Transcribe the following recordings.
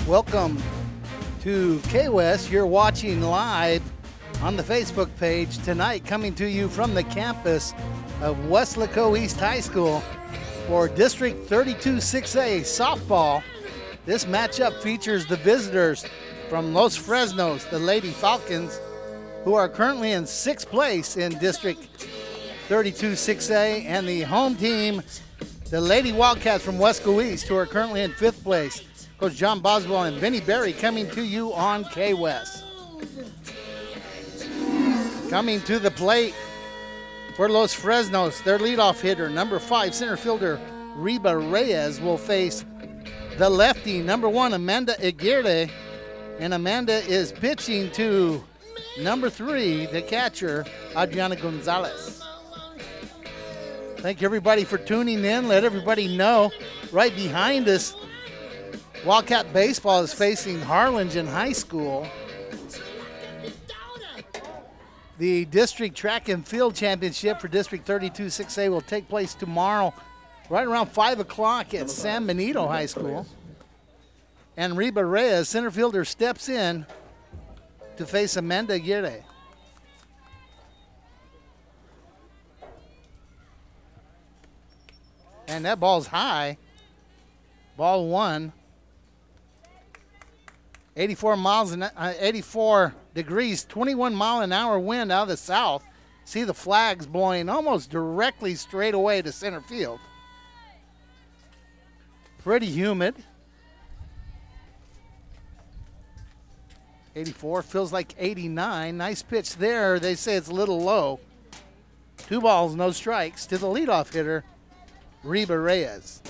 Welcome to K-West. You're watching live on the Facebook page tonight, coming to you from the campus of Weslaco East High School for District 32 6A softball. This matchup features the visitors from Los Fresnos, the Lady Falcons, who are currently in 6th place in District 32 6A, and the home team, the Lady Wildcats from Weslaco East, who are currently in 5th place. Coach John Boswell and Vinny Berry coming to you on K-West. Coming to the plate for Los Fresnos, their leadoff hitter, number 5 center fielder Reba Reyes, will face the lefty, number 1 Amanda Aguirre, and Amanda is pitching to number 3, the catcher, Adriana Gonzalez. Thank you everybody for tuning in. Let everybody know right behind us, Wildcat Baseball is facing Harlingen High School. The District Track and Field Championship for District 32 6A will take place tomorrow right around 5 o'clock at San Benito High School. And Reba Reyes, center fielder, steps in to face Amanda Aguirre. And that ball's high. Ball 1. 84 degrees, 21 mile an hour wind out of the south. See the flags blowing almost directly straight away to center field. Pretty humid. 84 feels like 89. Nice pitch there. They say it's a little low. 2 balls, no strikes to the leadoff hitter, Reba Reyes.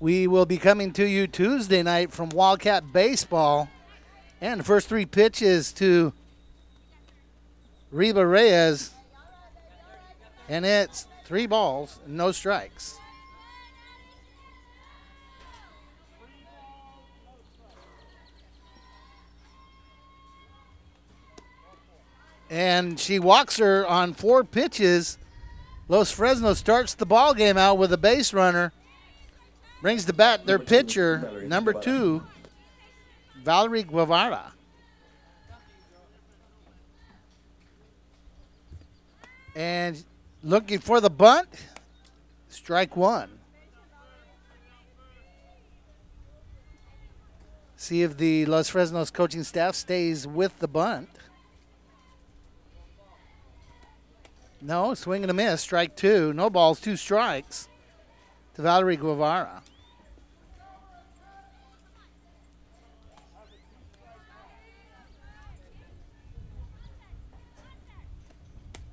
We will be coming to you Tuesday night from Wildcat Baseball. And the first 3 pitches to Reba Reyes. And it's 3 balls, no strikes. And she walks her on 4 pitches. Los Fresnos starts the ball game out with a base runner. Brings the bat their pitcher, number 2, Valerie Guevara. And looking for the bunt, strike 1. See if the Los Fresnos coaching staff stays with the bunt. No, swing and a miss, strike 2. No balls, 2 strikes to Valerie Guevara.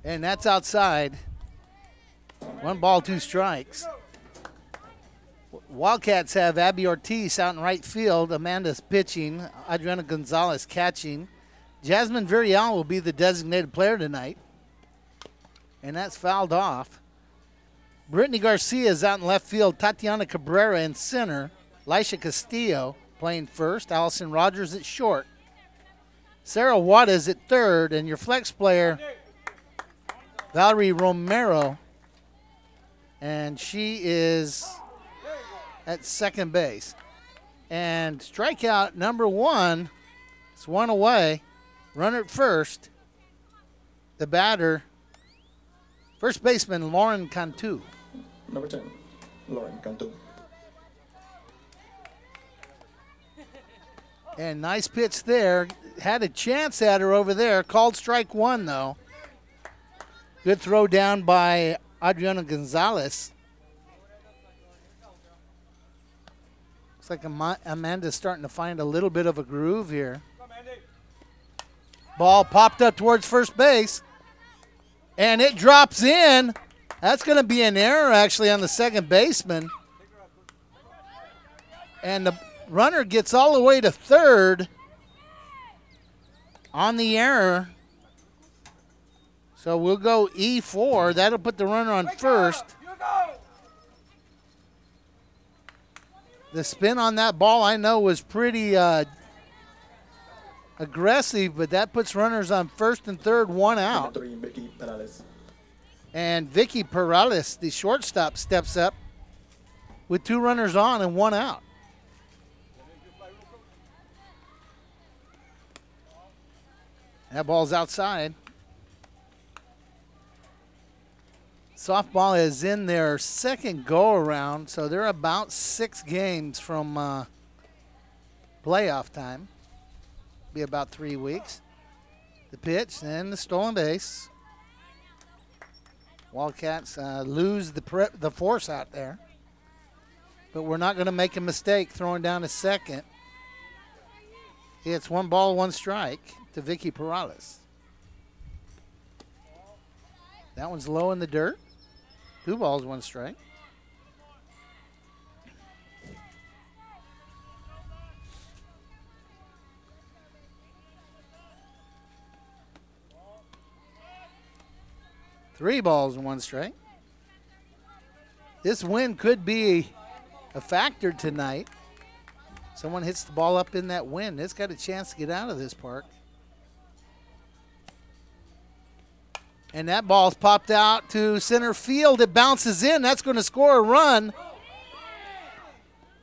And that's outside. 1 ball, 2 strikes. Wildcats have Abby Ortiz out in right field. Amanda's pitching. Adriana Gonzalez catching. Jasmine Villarreal will be the designated player tonight. And that's fouled off. Brittany Garcia is out in left field. Tatiana Cabrera in center. Lisha Castillo playing first. Allison Rogers at short. Sarah Juarez at third. And your flex player, Valerie Romero, and she is at second base. And strikeout number 1, it's 1 away. Runner at first. The batter, first baseman Lauren Cantu. Number 10, Lauren Cantu. And nice pitch there. Had a chance at her over there. Called strike 1 though. Good throw down by Adriana Gonzalez. Looks like Amanda's starting to find a little bit of a groove here. Ball popped up towards first base. And it drops in. That's going to be an error actually on the second baseman. And the runner gets all the way to third on the error. So we'll go E4. That'll put the runner on first. The spin on that ball, I know, was pretty aggressive, but that puts runners on first and third, 1 out. And Vicky Perales, the shortstop, steps up with 2 runners on and 1 out. That ball's outside. Softball is in their second go-around, so they're about 6 games from playoff time. Be about 3 weeks. The pitch and the stolen base. Wildcats lose the force out there. But we're not going to make a mistake throwing down a second. It's 1 ball, 1 strike to Vicky Perales. That one's low in the dirt. 2 balls, 1 strike. Three balls and 1 strike. This win could be a factor tonight. Someone hits the ball up in that wind. It's got a chance to get out of this park. And that ball's popped out to center field. It bounces in. That's going to score a run.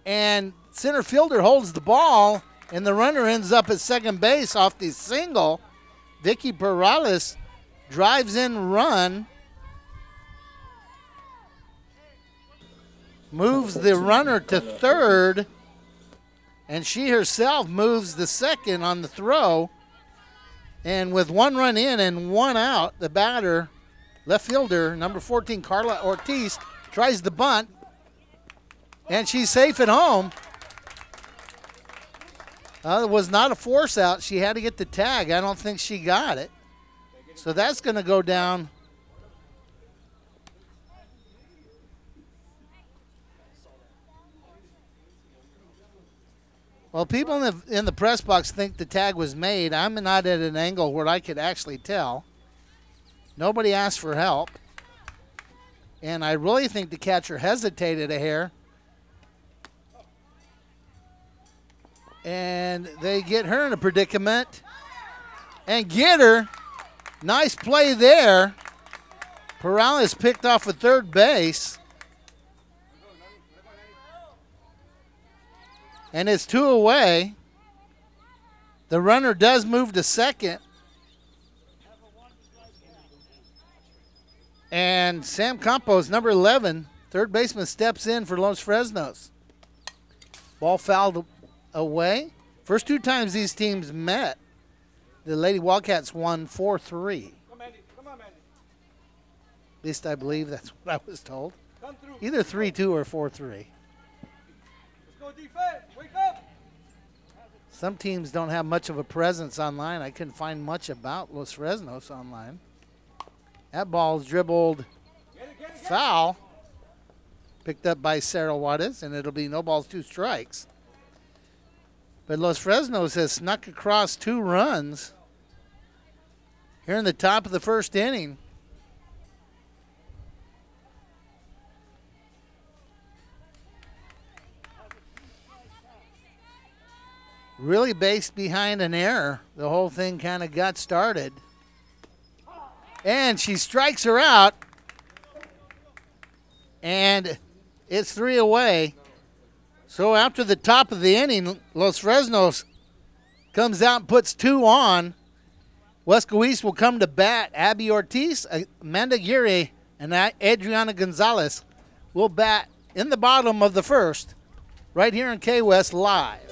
And center fielder holds the ball, and the runner ends up at second base off the single. Vicky Perales drives in run. Moves the runner to third. And she herself moves the second on the throw. And with 1 run in and 1 out, the batter, left fielder, number 14, Carla Ortiz, tries the bunt. And she's safe at home. It was not a force out. She had to get the tag. I don't think she got it. So that's going to go down. Well, people in the press box think the tag was made. I'm not at an angle where I could actually tell. Nobody asked for help. And I really think the catcher hesitated a hair. And they get her in a predicament. And get her. Nice play there. Perales picked off at third base. And it's 2 away. The runner does move to second. And Sam Campos, number 11, third baseman, steps in for Los Fresnos. Ball fouled away. First 2 times these teams met, the Lady Wildcats won 4-3. At least I believe that's what I was told. Either 3-2 or 4-3. Defense, wake up. Some teams don't have much of a presence online. I couldn't find much about Los Fresnos online. That ball's dribbled foul. Picked up by Sarah Juarez, and it'll be no balls, 2 strikes. But Los Fresnos has snuck across 2 runs here in the top of the first inning. Really based behind an error. The whole thing kind of got started. And she strikes her out. And it's 3 away. So after the top of the inning, Los Fresnos comes out and puts 2 on. Weslaco East will come to bat. Abby Ortiz, Amanda Aguirre, and Adriana Gonzalez will bat in the bottom of the first right here on K-West Live.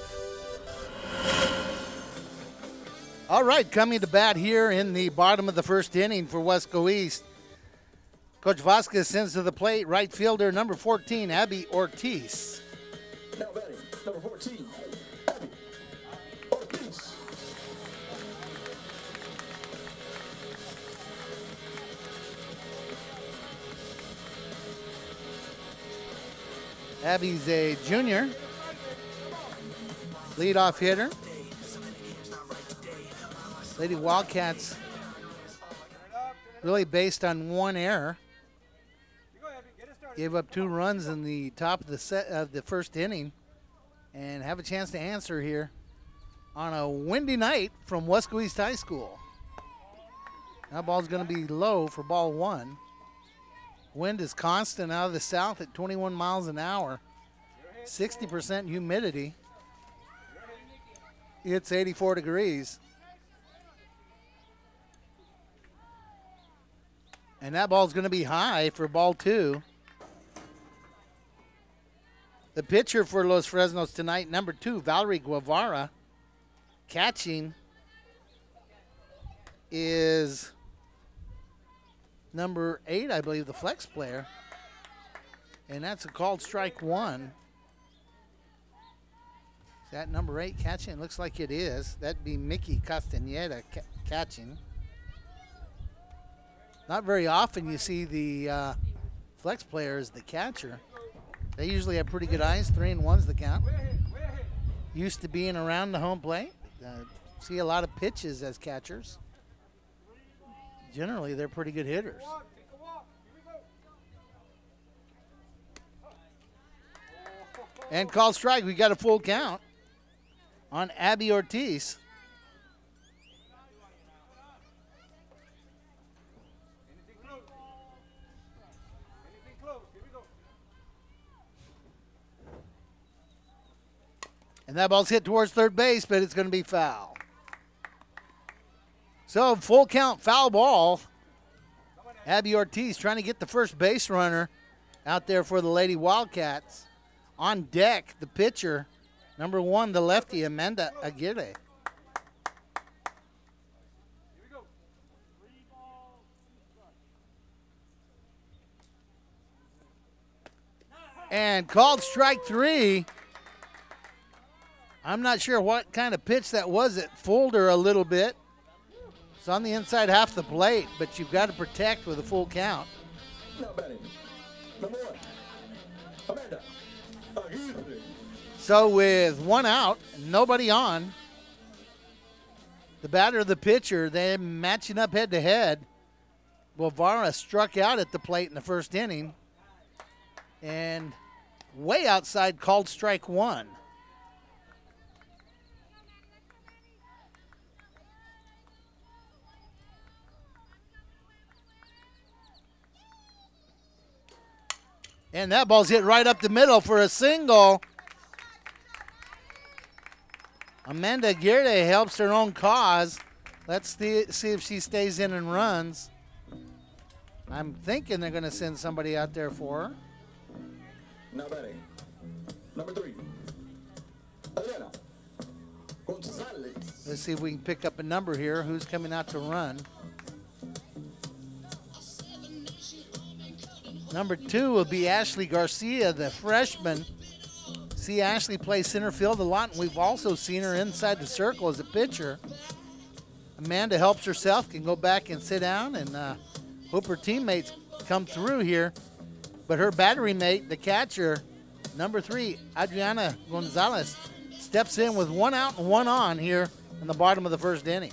All right, coming to bat here in the bottom of the first inning for Weslaco East. Coach Vasquez sends to the plate right fielder number 14, Abby Ortiz. Now batting, number 14, Abby Ortiz. Abby's a junior, leadoff hitter. Lady Wildcats really based on 1 error. Gave up 2 runs in the top of the first inning, and have a chance to answer here on a windy night from Weslaco East High School. That ball's going to be low for ball 1. Wind is constant out of the south at 21 miles an hour. 60% humidity. It's 84 degrees. And that ball's going to be high for ball 2. The pitcher for Los Fresnos tonight, number 2, Valerie Guevara. Catching is number 8, I believe, the flex player. And that's a called strike 1. Is that number 8 catching? It looks like it is. That'd be Mickey Castañeda catching. Not very often you see the flex player as the catcher. They usually have pretty good eyes. 3-1's the count. Used to being around the home plate. See a lot of pitches as catchers. Generally, they're pretty good hitters. And called strike. We got a full count on Abby Ortiz. And that ball's hit towards third base, but it's going to be foul. So full count, foul ball. Abby Ortiz trying to get the first base runner out there for the Lady Wildcats. On deck, the pitcher, number 1, the lefty, Amanda Aguirre. And called strike 3. I'm not sure what kind of pitch that was. It fooled her a little bit. It's on the inside half the plate, but you've got to protect with a full count. Now batting, number 1, Amanda Aguirre. So with 1 out, nobody on, the batter, the pitcher, they're matching up head to head. Guevara struck out at the plate in the first inning. And way outside, called strike 1. And that ball's hit right up the middle for a single. Amanda Aguirre helps her own cause. Let's see if she stays in and runs. I'm thinking they're going to send somebody out there for her. Now batting, number 3, Adriana Gonzalez. Let's see if we can pick up a number here. Who's coming out to run? Number 2 will be Ashley Garcia, the freshman. See Ashley play center field a lot, and we've also seen her inside the circle as a pitcher. Amanda helps herself, can go back and sit down, and hope her teammates come through here. But her battery mate, the catcher, number 3, Adriana Gonzalez, steps in with 1 out and 1 on here in the bottom of the first inning.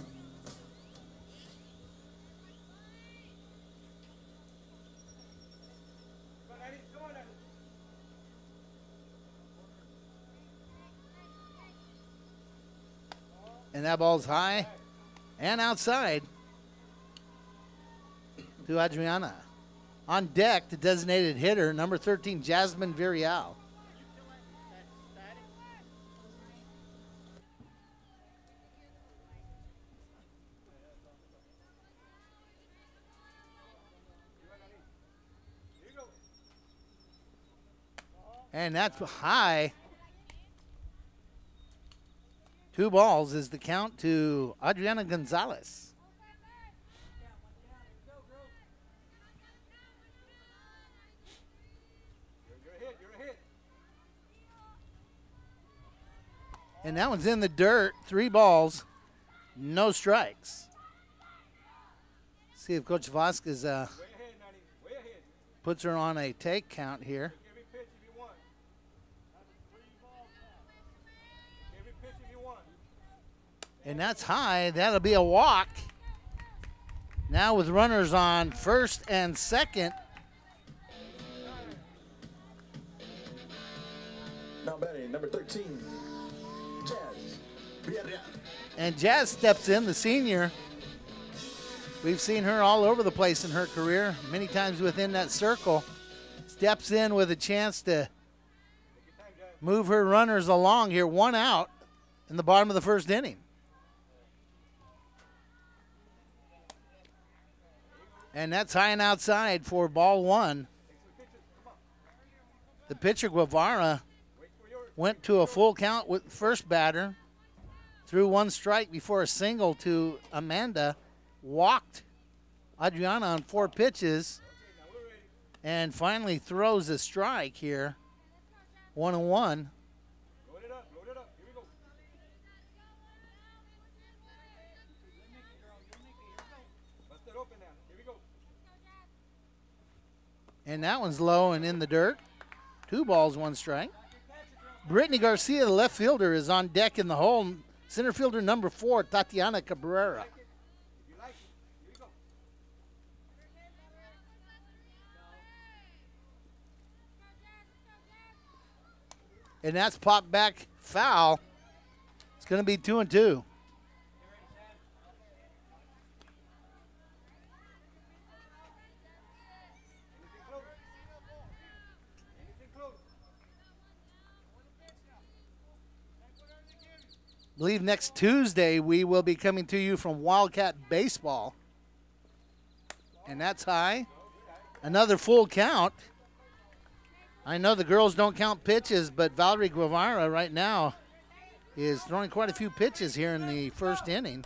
And that ball's high and outside to Adriana. On deck, the designated hitter, number 13, Jasmine Virial. And that's high. 2 balls is the count to Adriana Gonzalez. And that one's in the dirt. 3 balls, no strikes. See if Coach Vasquez puts her on a take count here. And that's high. That'll be a walk. Now with runners on first and second. Now batting, number 13, Jazz Villarreal. And Jazz steps in, the senior. We've seen her all over the place in her career, many times within that circle. Steps in with a chance to move her runners along here. 1 out in the bottom of the first inning. And that's high and outside for ball 1. The pitcher, Guevara, went to a full count with first batter, threw 1 strike before a single to Amanda, walked Adriana on 4 pitches, and finally throws a strike here. 1-1. And that one's low and in the dirt. 2 balls, 1 strike. Brittany Garcia, the left fielder, is on deck in the hole. Center fielder number 4, Tatiana Cabrera. And that's popped back foul. It's going to be 2-2. I believe next Tuesday we will be coming to you from Wildcat Baseball. And that's high. Another full count. I know the girls don't count pitches, but Valerie Guevara right now is throwing quite a few pitches here in the first inning.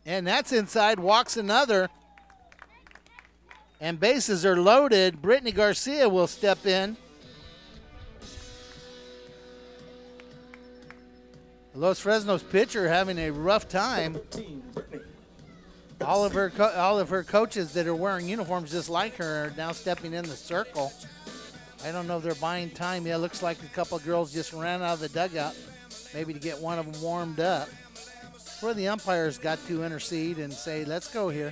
And that's inside, walks another. And bases are loaded. Brittany Garcia will step in. Los Fresnos pitcher having a rough time. All of her coaches that are wearing uniforms just like her are now stepping in the circle. I don't know if they're buying time. Yeah, it looks like a couple of girls just ran out of the dugout, maybe to get one of them warmed up. Where the umpires got to intercede and say, let's go here.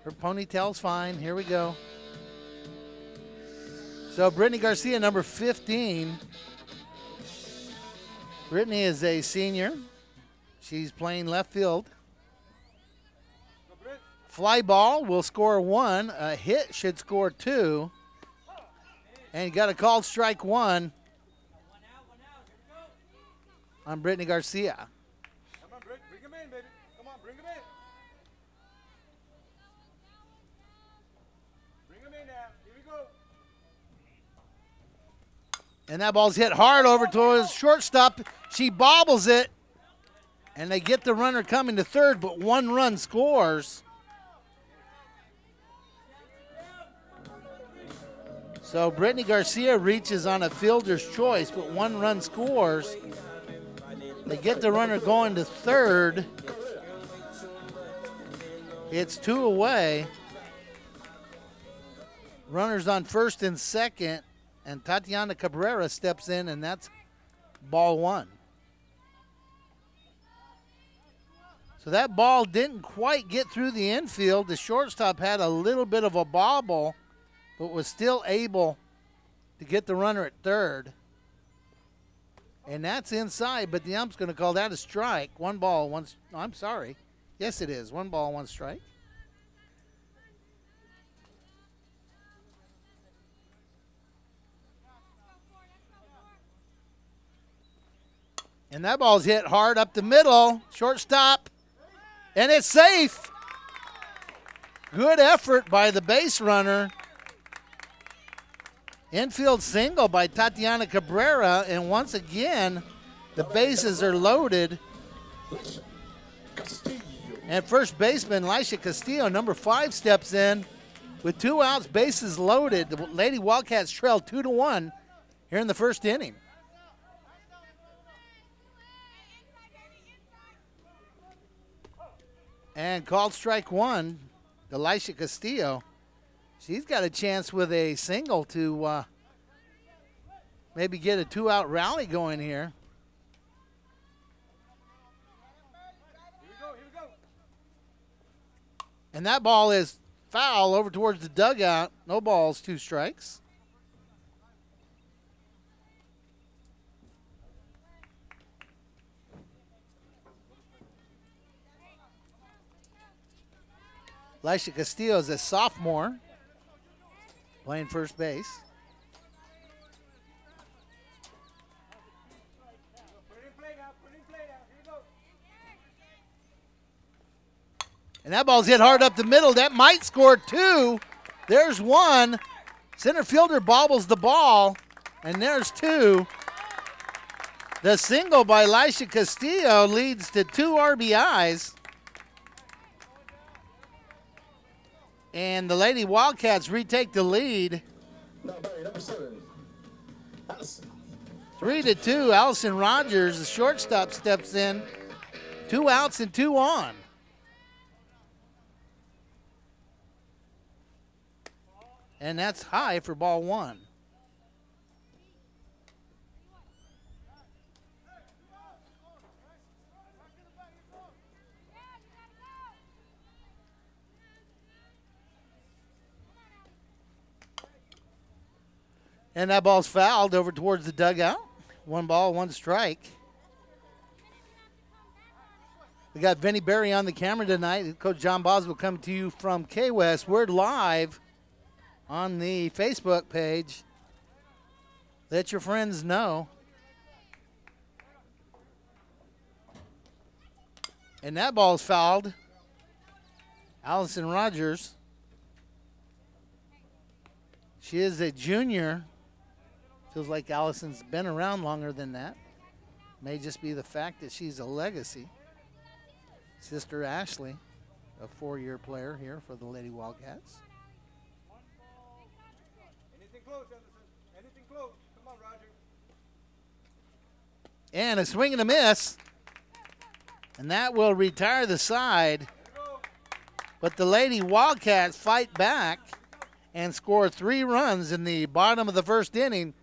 Her ponytail's fine. Here we go. So Brittany Garcia, number 15. Brittany is a senior. She's playing left field. Fly ball will score 1. A hit should score 2. And you got a called strike 1 on Brittany Garcia. Come on, bring him in, baby. Come on, bring him in. Bring him in now. Here we go. And that ball's hit hard over towards shortstop. She bobbles it. And they get the runner coming to third, but 1 run scores. So Brittany Garcia reaches on a fielder's choice, but 1 run scores. They get the runner going to third. It's 2 away. Runners on first and second, and Tatiana Cabrera steps in, and that's ball 1. So that ball didn't quite get through the infield. The shortstop had a little bit of a bobble, but was still able to get the runner at third. And that's inside, but the ump's going to call that a strike. 1 ball, 1. I'm sorry. Yes, it is. 1 ball, 1 strike. And that ball's hit hard up the middle. Shortstop. And it's safe. Good effort by the base runner. Infield single by Tatiana Cabrera, and once again, the bases are loaded. And first baseman, Lisha Castillo, number 5, steps in with 2 outs, bases loaded. The Lady Wildcats trail 2-1 here in the first inning. And called strike 1, Lisha Castillo. She's got a chance with a single to maybe get a 2-out rally going here. Here we go. And that ball is foul over towards the dugout. No balls, 2 strikes. Elisha Castillo is a sophomore playing first base. Put it in play now. Put it in play now. Here you go. And that ball's hit hard up the middle. That might score two. There's one. Center fielder bobbles the ball, and there's two. The single by Elisha Castillo leads to 2 RBIs. And the Lady Wildcats retake the lead. Now batting number 7, Allison. 3-2. Allison Rogers, the shortstop, steps in. 2 outs and 2 on. And that's high for ball 1. And that ball's fouled over towards the dugout. 1 ball, 1 strike. We got Vinny Berry on the camera tonight. Coach John Boswell coming to you from K-West. We're live on the Facebook page. Let your friends know. And that ball's fouled. Allison Rogers. She is a junior. Feels like Allison's been around longer than that. May just be the fact that she's a legacy. Sister Ashley, a 4-year player here for the Lady Wildcats. Anything close, Anderson. Anything close. Come on, Roger. And a swing and a miss. And that will retire the side. But the Lady Wildcats fight back and score 3 runs in the bottom of the first inning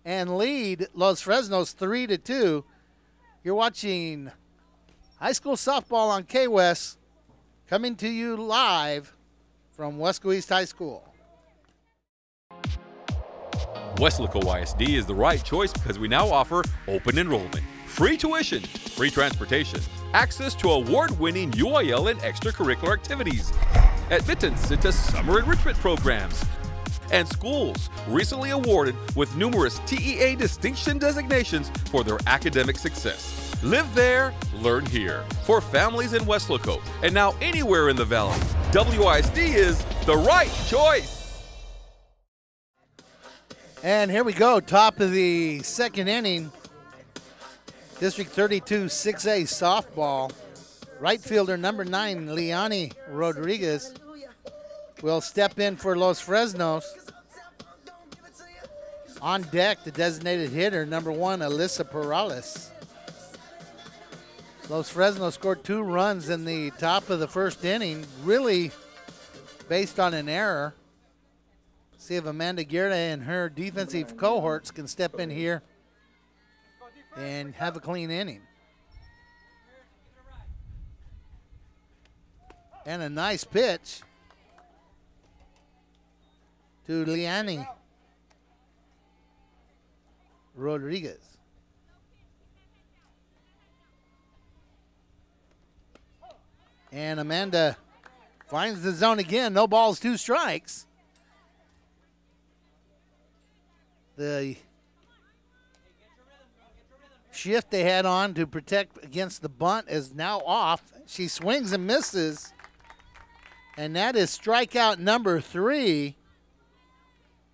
and lead Los Fresnos 3-2. You're watching high school softball on K-West, coming to you live from Weslaco East High School. Weslaco ISD is the right choice because we now offer open enrollment, free tuition, free transportation, access to award-winning UIL and extracurricular activities, admittance into summer enrichment programs, and schools recently awarded with numerous TEA distinction designations for their academic success. Live there, learn here. For families in Weslaco and now anywhere in the valley, WISD is the right choice. And here we go, top of the second inning. District 32 6A softball. Right fielder number 9, Leonie Rodriguez, will step in for Los Fresnos. On deck, the designated hitter, number 1, Alyssa Perales. Los Fresnos scored 2 runs in the top of the first inning, really based on an error. See if Amanda Guerra and her defensive cohorts can step in here and have a clean inning. And a nice pitch to Leonie Rodriguez. And Amanda finds the zone again. No balls, 2 strikes. The shift they had on to protect against the bunt is now off. She swings and misses. And that is strikeout number 3.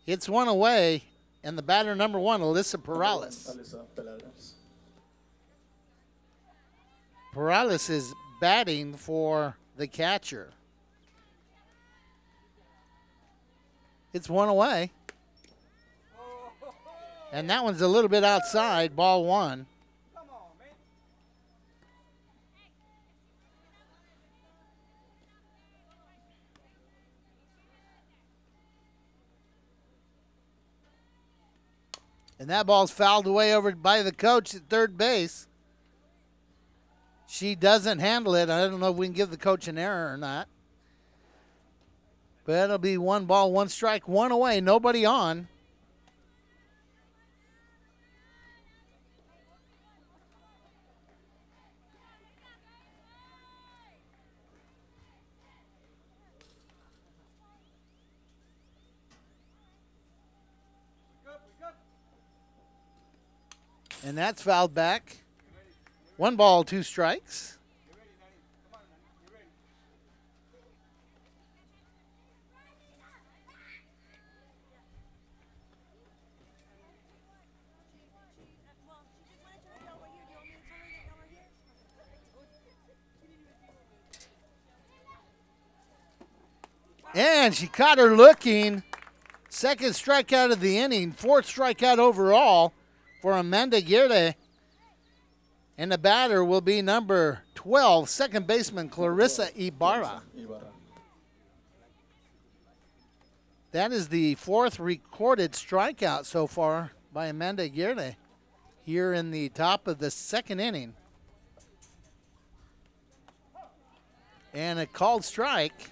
It's 1 away. And the batter number 1, Alyssa Perales. Alyssa Perales. Perales is batting for the catcher. It's 1 away. And that one's a little bit outside, ball 1. Come on, man. And that ball's fouled away over by the coach at third base. She doesn't handle it. I don't know if we can give the coach an error or not. But it'll be 1 ball, 1 strike, 1 away, nobody on. And that's fouled back. 1 ball, 2 strikes. And she caught her looking. 2nd strikeout of the inning. 4th strikeout overall for Amanda Aguirre. And the batter will be number 12, second baseman Clarissa Ibarra. That is the 4th recorded strikeout so far by Amanda Aguirre here in the top of the 2nd inning. And a called strike.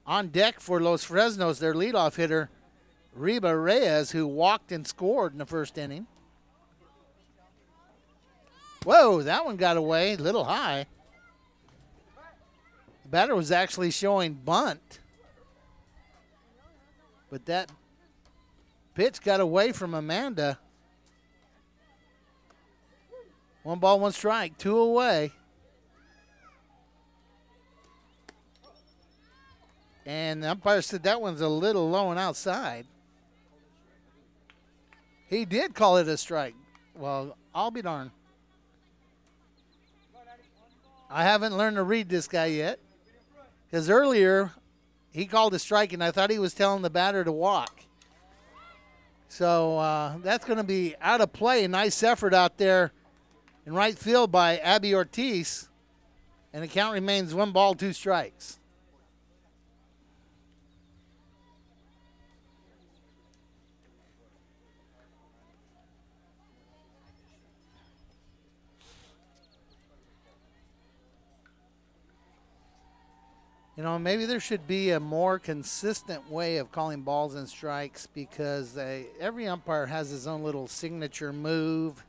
On deck for Los Fresnos, their leadoff hitter, Reba Reyes, who walked and scored in the 1st inning. Whoa, that one got away, a little high. The batter was actually showing bunt. But that pitch got away from Amanda. 1 ball, 1 strike, 2 away. And the umpire said that one's a little low and outside. He did call it a strike. Well, I'll be darned. I haven't learned to read this guy yet. Because earlier, he called a strike, and I thought he was telling the batter to walk. So that's going to be out of play. A nice effort out there in right field by Abby Ortiz. And the count remains 1 ball, 2 strikes. You know, maybe there should be a more consistent way of calling balls and strikes because every umpire has his own little signature move,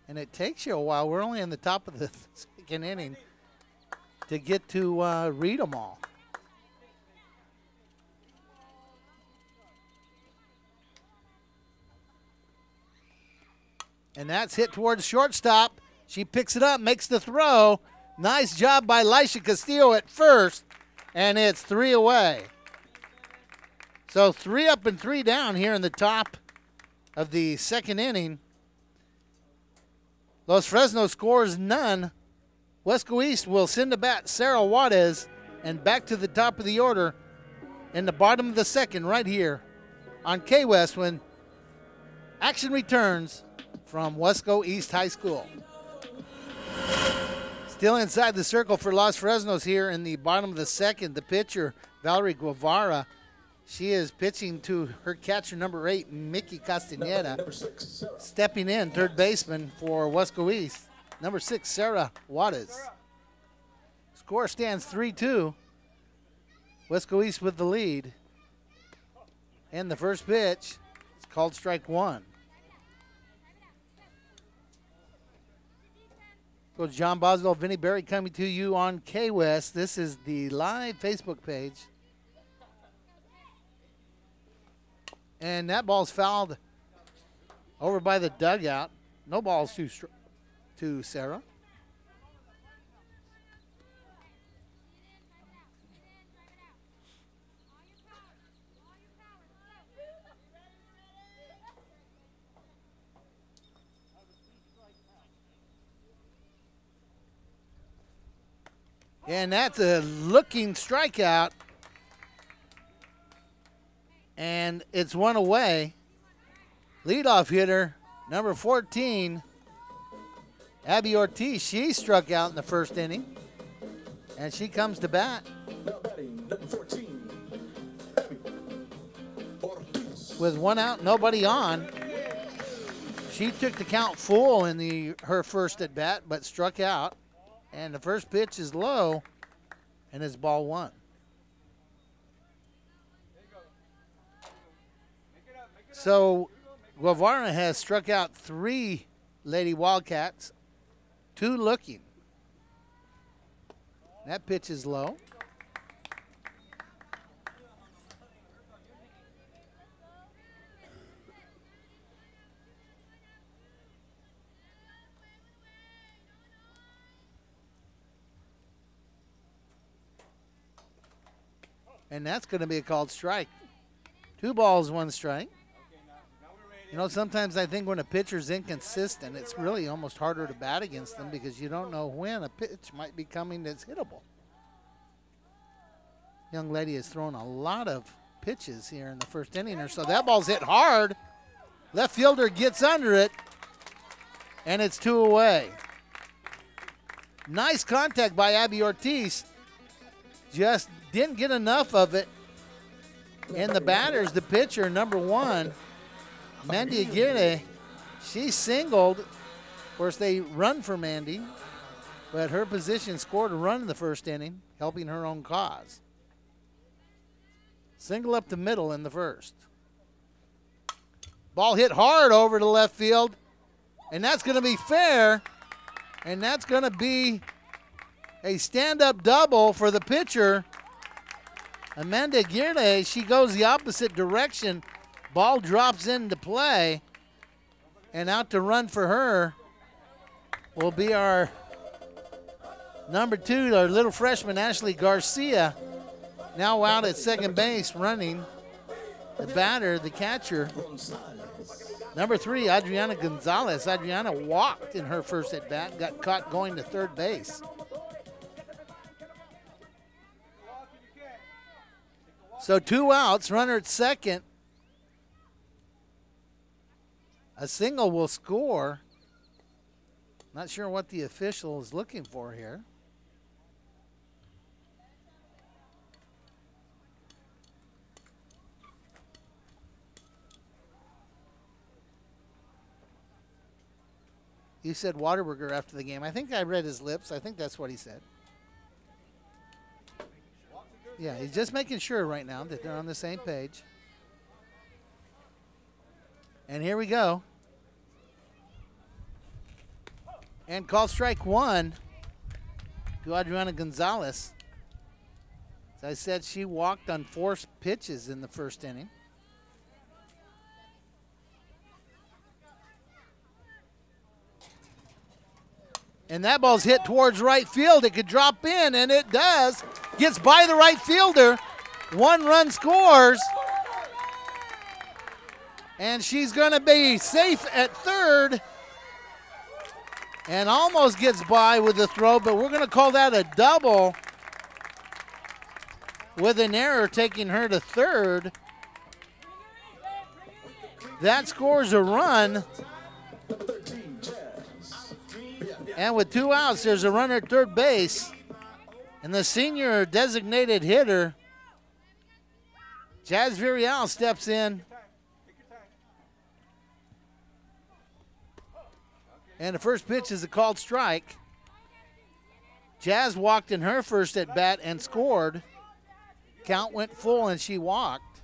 and it takes you a while. We're only in the top of the 2nd inning to get to read them all. And that's hit towards shortstop. She picks it up, makes the throw. Nice job by Lisha Castillo at first. And it's 3 away. So 3 up and 3 down here in the top of the 2nd inning. Los Fresnos scores none. Weslaco East will send to bat Sarah Juarez and back to the top of the order in the bottom of the 2nd right here on K-West when action returns from Weslaco East High School. Still inside the circle for Los Fresnos here in the bottom of the 2nd. The pitcher, Valerie Guevara, she is pitching to her catcher, number 8, Mickey Castaneda. Number 6, Sarah. Stepping in, 3rd baseman for Weslaco East, number 6, Sarah Juarez. Score stands 3-2. Weslaco East with the lead. And the first pitch is called strike 1. Coach John Boswell, Vinny Berry coming to you on K-West. This is the live Facebook page. And that ball's fouled over by the dugout. No balls to Sarah. And that's a looking strikeout. And it's 1 away. Leadoff hitter, number 14, Abby Ortiz. She struck out in the 1st inning. And she comes to bat. Now batting, number 14, Abby Ortiz. With 1 out, nobody on. She took the count full in her first at bat, but struck out. And the first pitch is low, and it's ball 1. So Guevara has struck out 3 Lady Wildcats, 2 looking. That pitch is low. And that's going to be a called strike. 2 balls, 1 strike. You know, sometimes I think when a pitcher's inconsistent, it's really almost harder to bat against them because you don't know when a pitch might be coming that's hittable. Young lady has thrown a lot of pitches here in the first inning or so. That ball's hit hard. Left fielder gets under it, and it's 2 away. Nice contact by Abby Ortiz. Just didn't get enough of it. And the batters, the pitcher, number 1, Mandy Aguirre, she singled. Of course, they run for Mandy, but her position scored a run in the first inning, helping her own cause. Single up the middle in the first. Ball hit hard over to left field, and that's going to be fair, and that's going to be a stand-up double for the pitcher. Amanda Aguirre, she goes the opposite direction. Ball drops into play, and out to run for her will be our number 2, our little freshman, Ashley Garcia, now out at second base running. The batter, the catcher, number 3, Adriana Gonzalez. Adriana walked in her first at-bat, got caught going to third base. So 2 outs, runner at second. A single will score. Not sure what the official is looking for here. You said Waterberger after the game. I think I read his lips. I think that's what he said. Yeah, he's just making sure right now that they're on the same page. And here we go. And call strike 1 to Adriana Gonzalez. As I said, she walked on 4 pitches in the first inning. And that ball's hit towards right field. It could drop in, and it does. Gets by the right fielder. 1 run scores. And she's going to be safe at third. And almost gets by with the throw, but we're going to call that a double with an error taking her to third. That scores a run. And with 2 outs, there's a runner at third base. And the senior designated hitter, Jazz Virial, steps in. And the first pitch is a called strike. Jazz walked in her first at bat and scored. Count went full and she walked.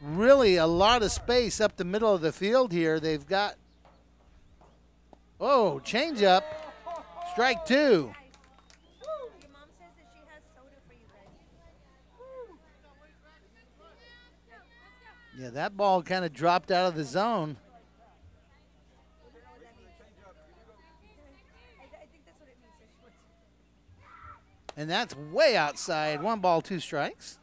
Really a lot of space up the middle of the field here. They've got, oh, change up. Strike 2. Yeah, that ball kind of dropped out of the zone. And that's way outside. 1 ball, 2 strikes.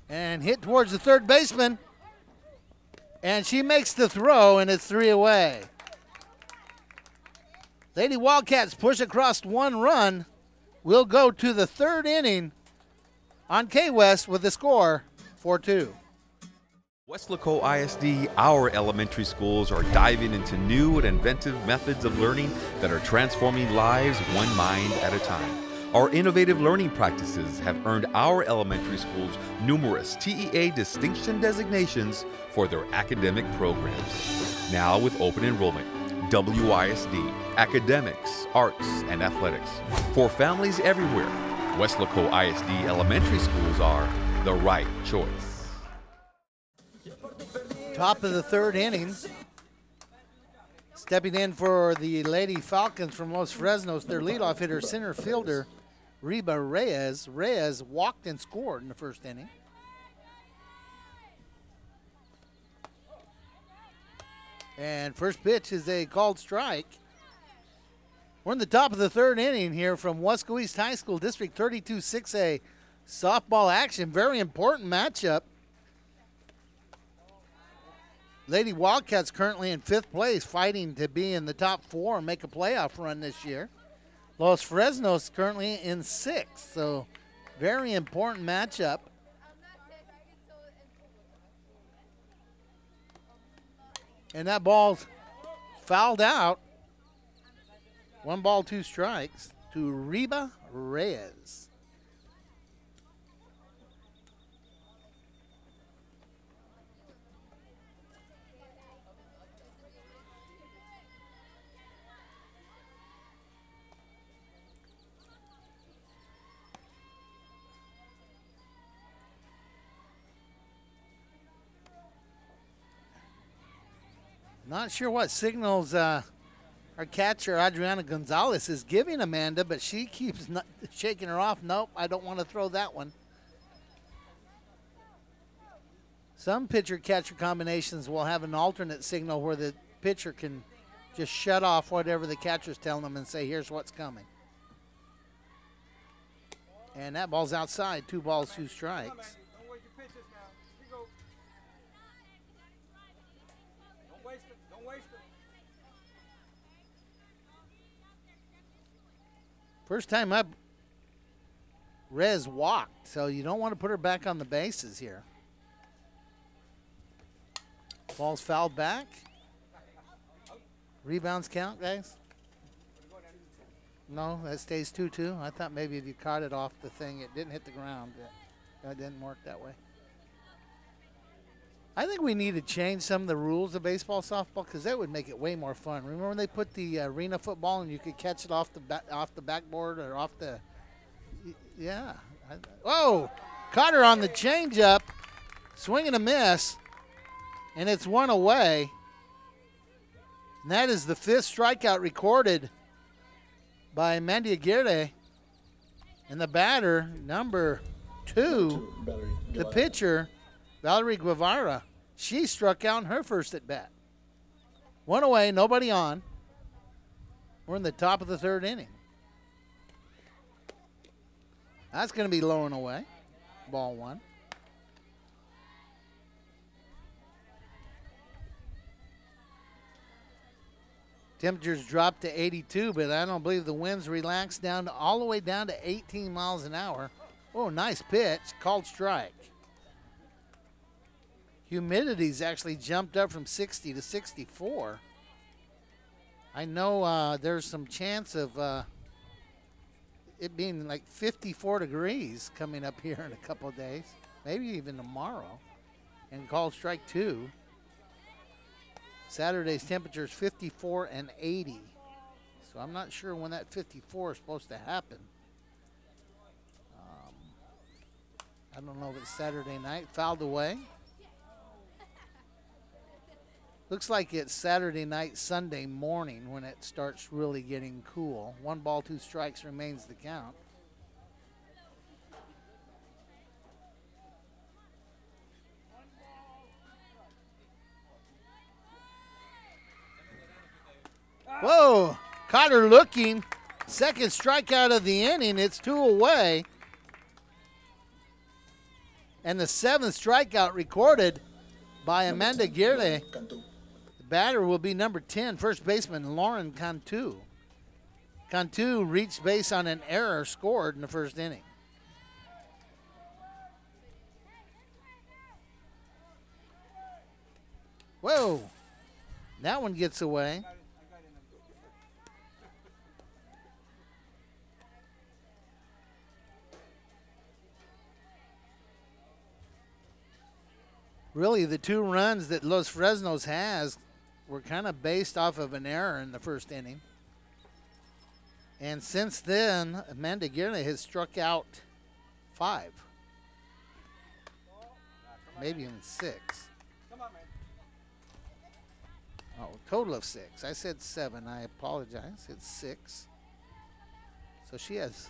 And hit towards the third baseman. And she makes the throw, and it's 3 away. Lady Wildcats push across 1 run. We'll go to the 3rd inning on K-West with the score 4-2. Weslaco ISD, our elementary schools are diving into new and inventive methods of learning that are transforming lives one mind at a time. Our innovative learning practices have earned our elementary schools numerous TEA distinction designations for their academic programs. Now with open enrollment, WISD, academics, arts, and athletics. For families everywhere, Weslaco ISD elementary schools are the right choice. Top of the 3rd inning. Stepping in for the Lady Falcons from Los Fresnos, their leadoff hitter, center fielder, Reba Reyes. Reyes walked and scored in the first inning. And first pitch is a called strike. We're in the top of the third inning here from Weslaco East High School, District 32 6A softball action. Very important matchup. Lady Wildcats currently in 5th place, fighting to be in the top 4 and make a playoff run this year. Los Fresnos currently in 6th, so very important matchup. And that ball's fouled out. 1 ball, 2 strikes to Reba Reyes. Not sure what signals our catcher, Adriana Gonzalez, is giving Amanda, but she keeps shaking her off. Nope, I don't want to throw that one. Some pitcher-catcher combinations will have an alternate signal where the pitcher can just shut off whatever the catcher's telling them and say, here's what's coming. And that ball's outside. 2 balls, 2 strikes. Don't waste your pitches now. Here you go. Don't waste it. Don't waste it. First time up, Rez walked, so you don't want to put her back on the bases here. Ball's fouled back. Rebounds count, guys? No, that stays 2-2. I thought maybe if you caught it off the thing, it didn't hit the ground. That didn't work that way. I think we need to change some of the rules of baseball, softball, because that would make it way more fun. Remember when they put the arena football and you could catch it off the backboard or off the, yeah. Whoa, caught her on the changeup, swing and a miss, and it's 1 away. And that is the 5th strikeout recorded by Amanda Aguirre. And the batter, number 2, the pitcher, Valerie Guevara. She struck out in her first at bat. 1 away, nobody on. We're in the top of the 3rd inning. That's going to be low and away. Ball 1. Temperatures dropped to 82, but I don't believe the winds relaxed down to all the way down to 18 miles an hour. Oh, nice pitch, called strike. Humidity's actually jumped up from 60 to 64. I know there's some chance of it being like 54 degrees coming up here in a couple of days, maybe even tomorrow, and called strike 2. Saturday's temperature is 54 and 80. So I'm not sure when that 54 is supposed to happen. I don't know if it's Saturday night. Fouled away. Looks like it's Saturday night, Sunday morning when it starts really getting cool. 1 ball, 2 strikes remains the count. Whoa, caught her looking. 2nd strikeout of the inning. It's 2 away. And the 7th strikeout recorded by Amanda Aguirre. The batter will be number 10, first baseman Lauren Cantu. Cantu reached base on an error scored in the first inning. Whoa, that one gets away. Really, the 2 runs that Los Fresnos has were kind of based off of an error in the first inning. And since then, Amanda Aguirre has struck out 5. Maybe even 6. Oh, total of 6. I said 7. I apologize. It's 6. So she has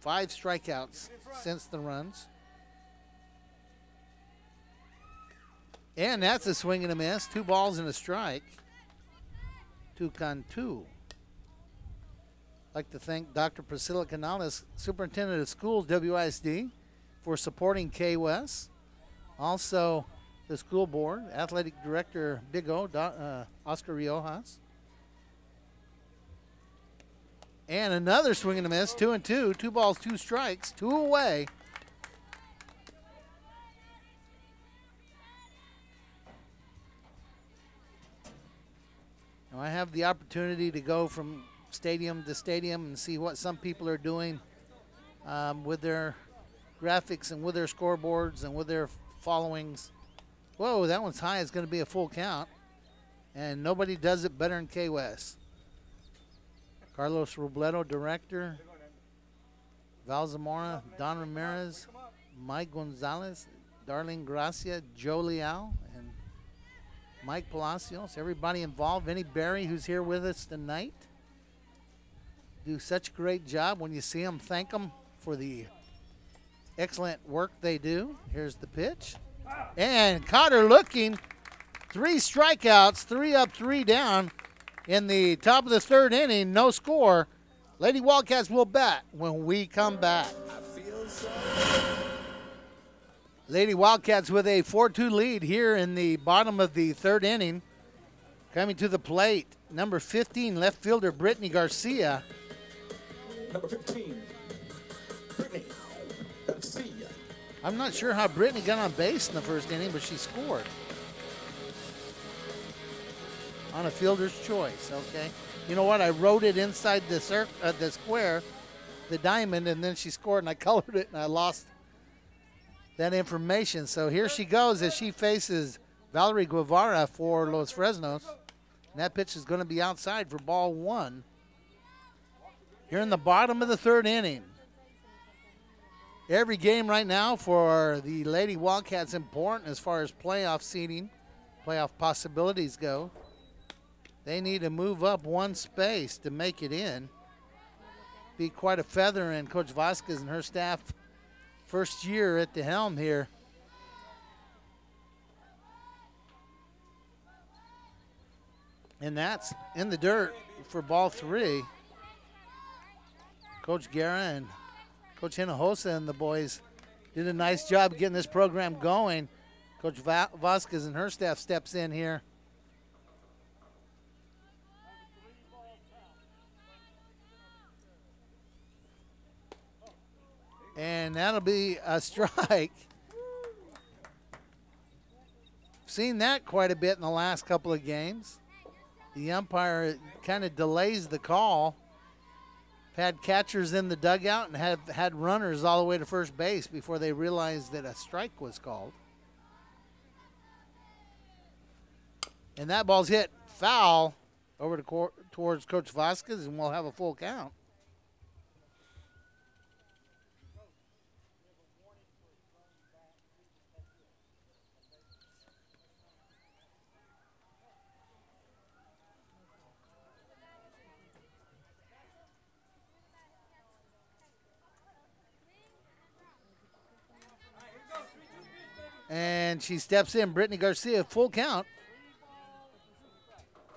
5 strikeouts since the runs. And that's a swing and a miss. 2 balls and a strike. 2-2. I'd like to thank Dr. Priscilla Canales, Superintendent of Schools, WISD, for supporting K-West. Also, the school board, Athletic Director Big O, Oscar Riojas. And another swing and a miss, 2-2. 2 balls, 2 strikes, 2 away. Now I have the opportunity to go from stadium to stadium and see what some people are doing with their graphics and with their scoreboards and with their followings. Whoa, that one's high. It's going to be a full count. And nobody does it better than K-West. Carlos Robledo, director. Val Zamora, Don Ramirez, Mike Gonzalez, Darlene Gracia, Joe Leal, and Mike Palacios. Everybody involved. Vinny Berry, who's here with us tonight. Do such a great job. When you see them, thank them for the excellent work they do. Here's the pitch. And Cotter looking. 3 strikeouts, 3 up, 3 down. In the top of the 3rd inning, no score. Lady Wildcats will bat when we come back. Lady Wildcats with a 4-2 lead here in the bottom of the 3rd inning. Coming to the plate, number 15, left fielder Brittany Garcia. Number 15, Brittany Garcia. I'm not sure how Brittany got on base in the 1st inning, but she scored. On a fielder's choice, okay? You know what? I wrote it inside the square, the diamond, and then she scored, and I colored it, and I lost that information. So here she goes as she faces Valerie Guevara for Los Fresnos. And that pitch is going to be outside for ball 1. Here in the bottom of the 3rd inning. Every game right now for the Lady Wildcats important as far as playoff seeding, playoff possibilities go. They need to move up 1 space to make it in. Be quite a feather in Coach Vasquez and her staff first year at the helm here. And that's in the dirt for ball 3. Coach Guerra and Coach Hinojosa and the boys did a nice job getting this program going. Coach Vasquez and her staff steps in here. And that'll be a strike. Seen that quite a bit in the last couple of games. The umpire kind of delays the call. Had catchers in the dugout and had runners all the way to first base before they realized that a strike was called. And that ball's hit foul over towards Coach Vasquez, and we'll have a full count. And she steps in, Brittany Garcia, full count.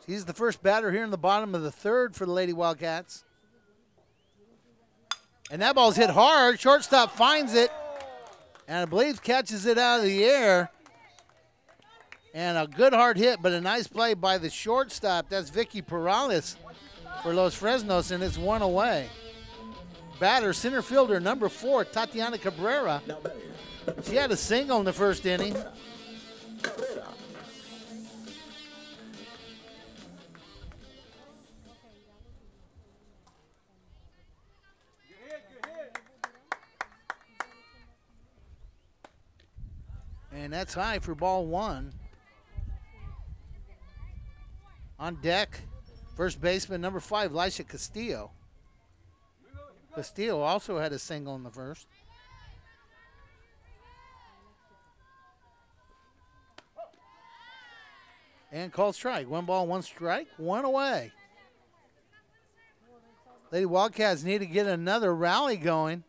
She's the first batter here in the bottom of the 3rd for the Lady Wildcats. And that ball's hit hard. Shortstop finds it, and I believe catches it out of the air. And a good hard hit, but a nice play by the shortstop. That's Vicky Perales for Los Fresnos, and it's 1 away. Batter, center fielder, number 4, Tatiana Cabrera. She had a single in the 1st inning. And that's high for ball 1. On deck, first baseman, number 5, Lisha Castillo. Castillo also had a single in the 1st. And called strike. 1 ball, 1 strike, 1 away. Lady Wildcats need to get another rally going.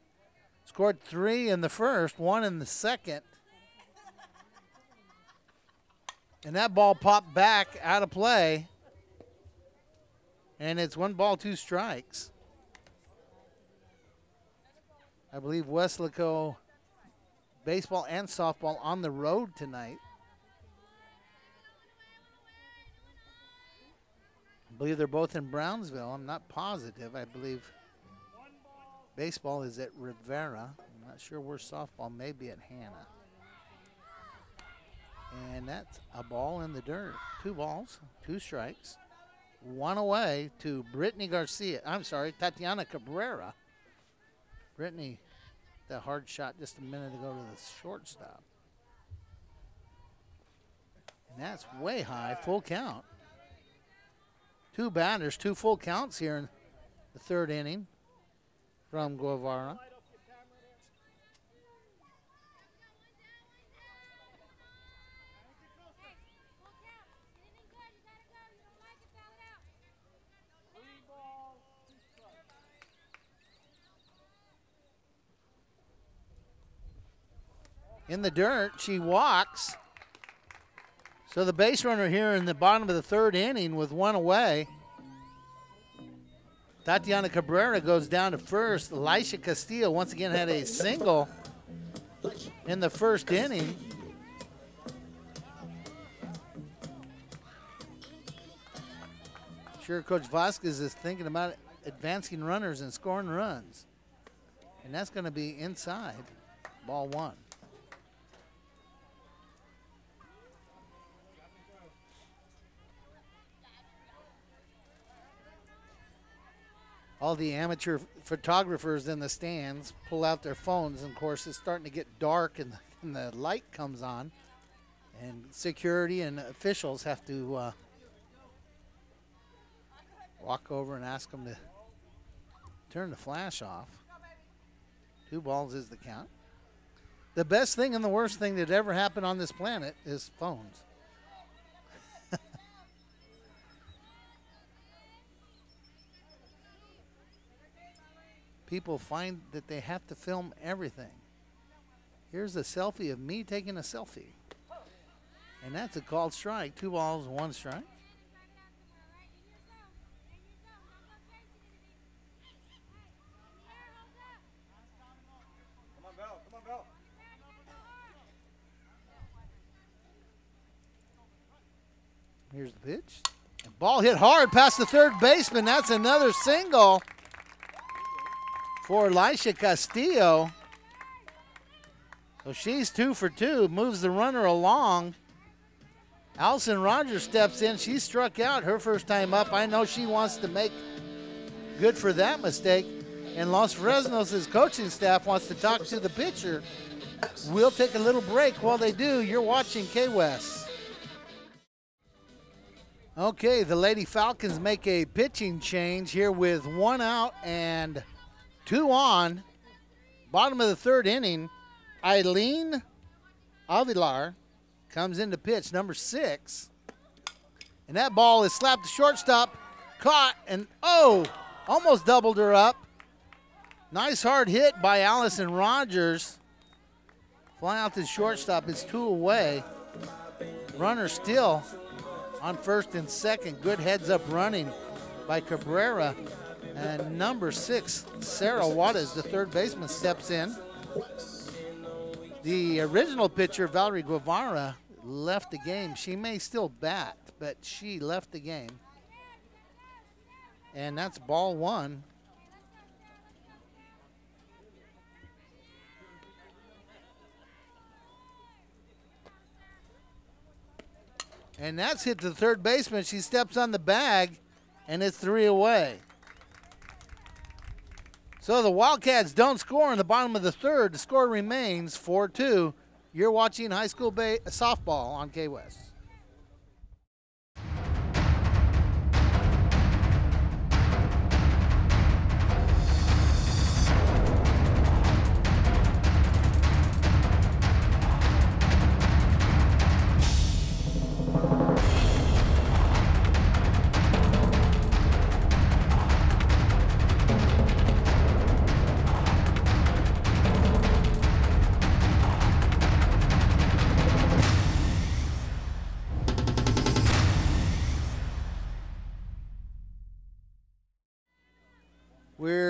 Scored 3 in the first, 1 in the second. And that ball popped back out of play. And it's 1 ball, 2 strikes. I believe Weslaco baseball and softball on the road tonight. I believe they're both in Brownsville. I'm not positive. I believe baseball is at Rivera. I'm not sure where softball may be at Hannah. And that's a ball in the dirt. 2 balls, 2 strikes. 1 away to Brittany Garcia. I'm sorry, Tatiana Cabrera. Brittany, the hard shot just a minute ago to the shortstop. And that's way high, full count. 2 batters, 2 full counts here in the 3rd inning from Guevara. In the dirt, she walks. So the base runner here in the bottom of the 3rd inning with 1 away. Tatiana Cabrera goes down to first. Elisha Castillo once again had a single in the 1st inning. Sure, Coach Vasquez is thinking about advancing runners and scoring runs. And that's going to be inside, ball 1. All the amateur photographers in the stands pull out their phones, and of course it's starting to get dark and the light comes on, and security and officials have to walk over and ask them to turn the flash off. 2 balls is the count. The best thing and the worst thing that ever happened on this planet is phones. People find that they have to film everything. Here's a selfie of me taking a selfie. And that's a called strike. 2 balls, 1 strike. Come on, Val. Come on, Val. Here's the pitch. And ball hit hard past the 3rd baseman. That's another single for Elisha Castillo. So she's 2 for 2, moves the runner along. Allison Rogers steps in. She struck out her first time up. I know she wants to make good for that mistake. And Los Fresnos' coaching staff wants to talk to the pitcher. We'll take a little break. While they do, you're watching K-West. Okay, the Lady Falcons make a pitching change here with 1 out and 2 on. Bottom of the 3rd inning, Eileen Avilar comes into pitch, number 6. And that ball is slapped to shortstop, caught, and almost doubled her up. Nice hard hit by Allison Rogers. Fly out to shortstop, it's 2 away. Runner still on 1st and 2nd. Good heads up running by Cabrera. And number 6, Sarah Wattas, the 3rd baseman, steps in. The original pitcher, Valerie Guevara, left the game. She may still bat, but she left the game. And that's ball 1. And that's hit to the 3rd baseman. She steps on the bag, and it's 3 away. So the Wildcats don't score in the bottom of the 3rd. The score remains 4-2. You're watching high school softball on K-West.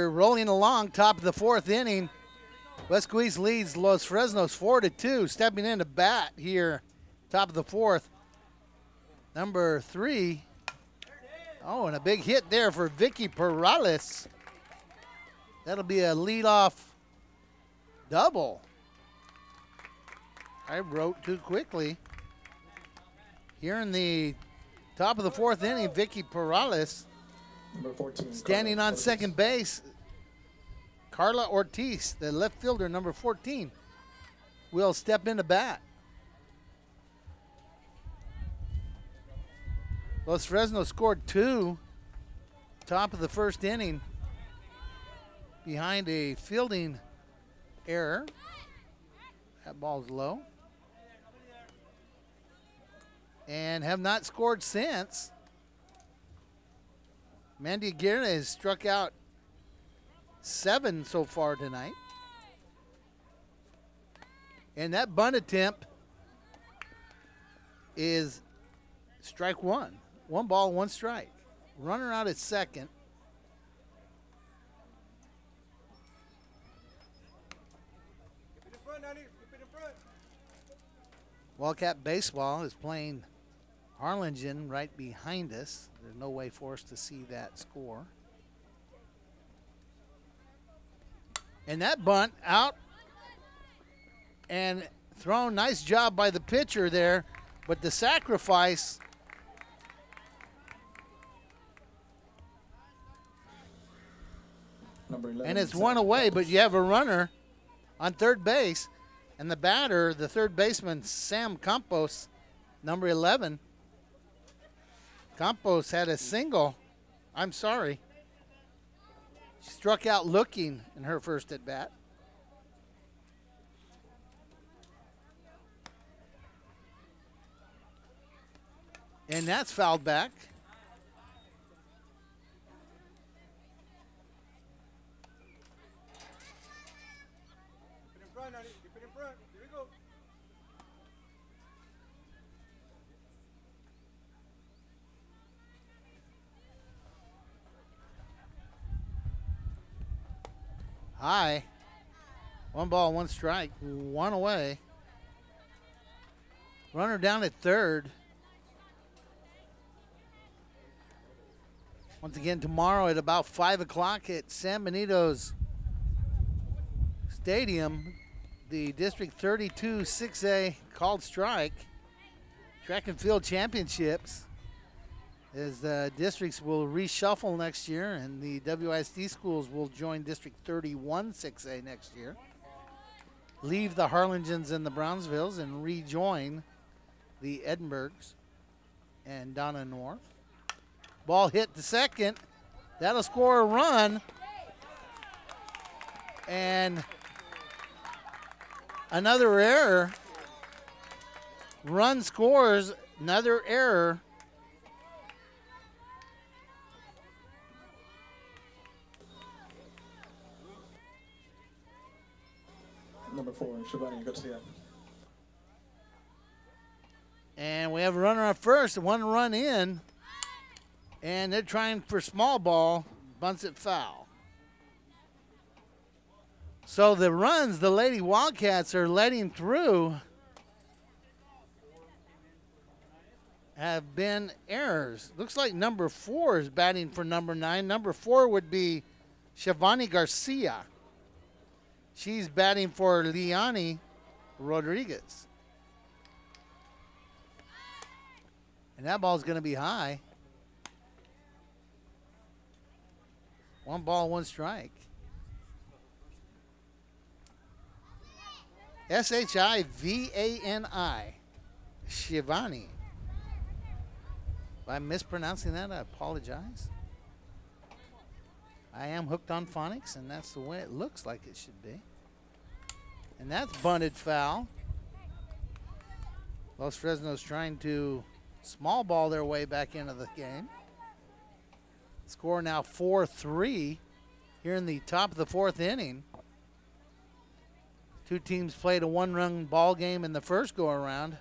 We're rolling along, top of the fourth inning. Weslaco East leads Los Fresnos 4-2. Stepping in to bat here, top of the fourth. Number 3. Oh, and a big hit there for Vicky Perales. That'll be a leadoff double. I wrote too quickly. Here in the top of the fourth inning, Vicky Perales. Number 14. Standing Carla on Ortiz. second base, Carla Ortiz, the left fielder, number 14, will step into bat. Los Fresnos scored 2, top of the first inning, behind a fielding error. That ball's low. And have not scored since. Mandy Aguirre has struck out 7 so far tonight. And that bunt attempt is strike 1. 1 ball, 1 strike. Runner out at second. Keep it in front, Nanny. Keep it in front. Wildcat baseball is playing Harlingen right behind us. There's no way for us to see that score. And that bunt out and thrown. Nice job by the pitcher there, but the sacrifice. Number 11. And it's one away, but you have a runner on third base. And the batter, the third baseman, Sam Campos, number 11. Campos had a single. I'm sorry. She struck out looking in her first at bat. And that's fouled back. Keep it in front, Nanny. Keep it in front. Here we go. High. 1 ball, 1 strike, 1 away. Runner down at third. Once again, tomorrow at about 5 o'clock at San Benito's Stadium, the District 32 6A called strike, track and field championships, as the districts will reshuffle next year, and the WISD schools will join District 31 6A next year, leave the Harlingens and the Brownsvilles and rejoin the Edinburghs and Donna North. Ball hit to second. That'll score a run. And another error. Run scores, another error. Number 4, Shivani Garcia. And we have a runner on first, 1 run in. And they're trying for small ball, bunts it foul. So the runs the Lady Wildcats are letting through have been errors. Looks like number 4 is batting for number 9. Number 4 would be Shivani Garcia. She's batting for Liani Rodriguez. And that ball's going to be high. 1 ball, 1 strike. Shivani. Shivani. If I'm mispronouncing that, I apologize. I am hooked on phonics, and that's the way it looks like it should be. And that's bunted foul. Los Fresnos trying to small ball their way back into the game. Score now 4-3 here in the top of the 4th inning. 2 teams played a 1-run ball game in the first go-around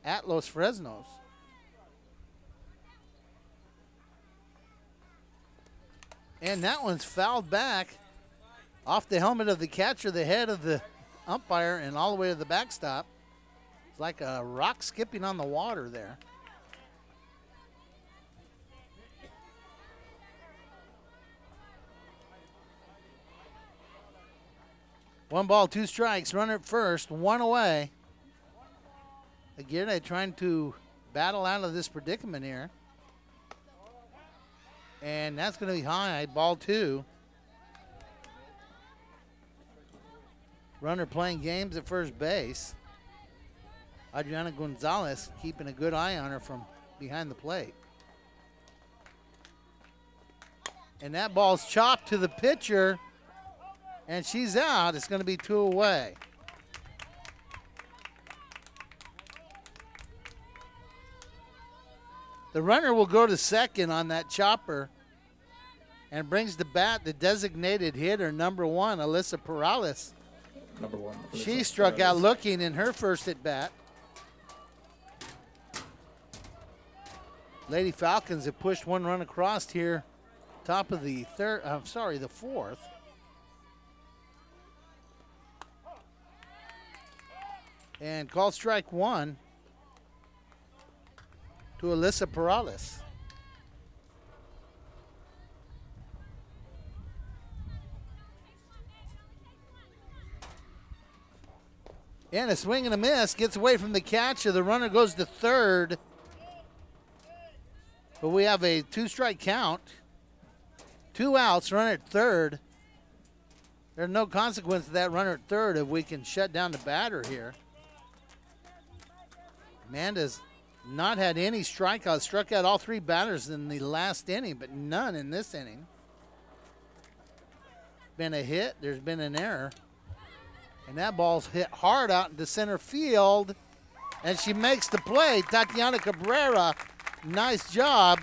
at Los Fresnos. And that one's fouled back. Off the helmet of the catcher, the head of the umpire, and all the way to the backstop. It's like a rock skipping on the water there. One ball, two strikes, runner at first, one away. Again, they're trying to battle out of this predicament here. And that's going to be high, ball two. Runner playing games at first base. Adriana Gonzalez keeping a good eye on her from behind the plate. And that ball's chopped to the pitcher, and she's out. It's going to be two away. The runner will go to second on that chopper and brings to bat the designated hitter, number one, Alyssa Perales. Number one. She struck out looking in her first at bat. Lady Falcons have pushed one run across here, top of the the fourth. And call strike one to Alyssa Perales. And a swing and a miss, gets away from the catcher. The runner goes to third. But we have a two-strike count. Two outs, runner at third. There's no consequence to that runner at third if we can shut down the batter here. Amanda's not had any strikeouts. Struck out all three batters in the last inning, but none in this inning. Been a hit. There's been an error. And that ball's hit hard out into center field. And she makes the play. Tatiana Cabrera, nice job.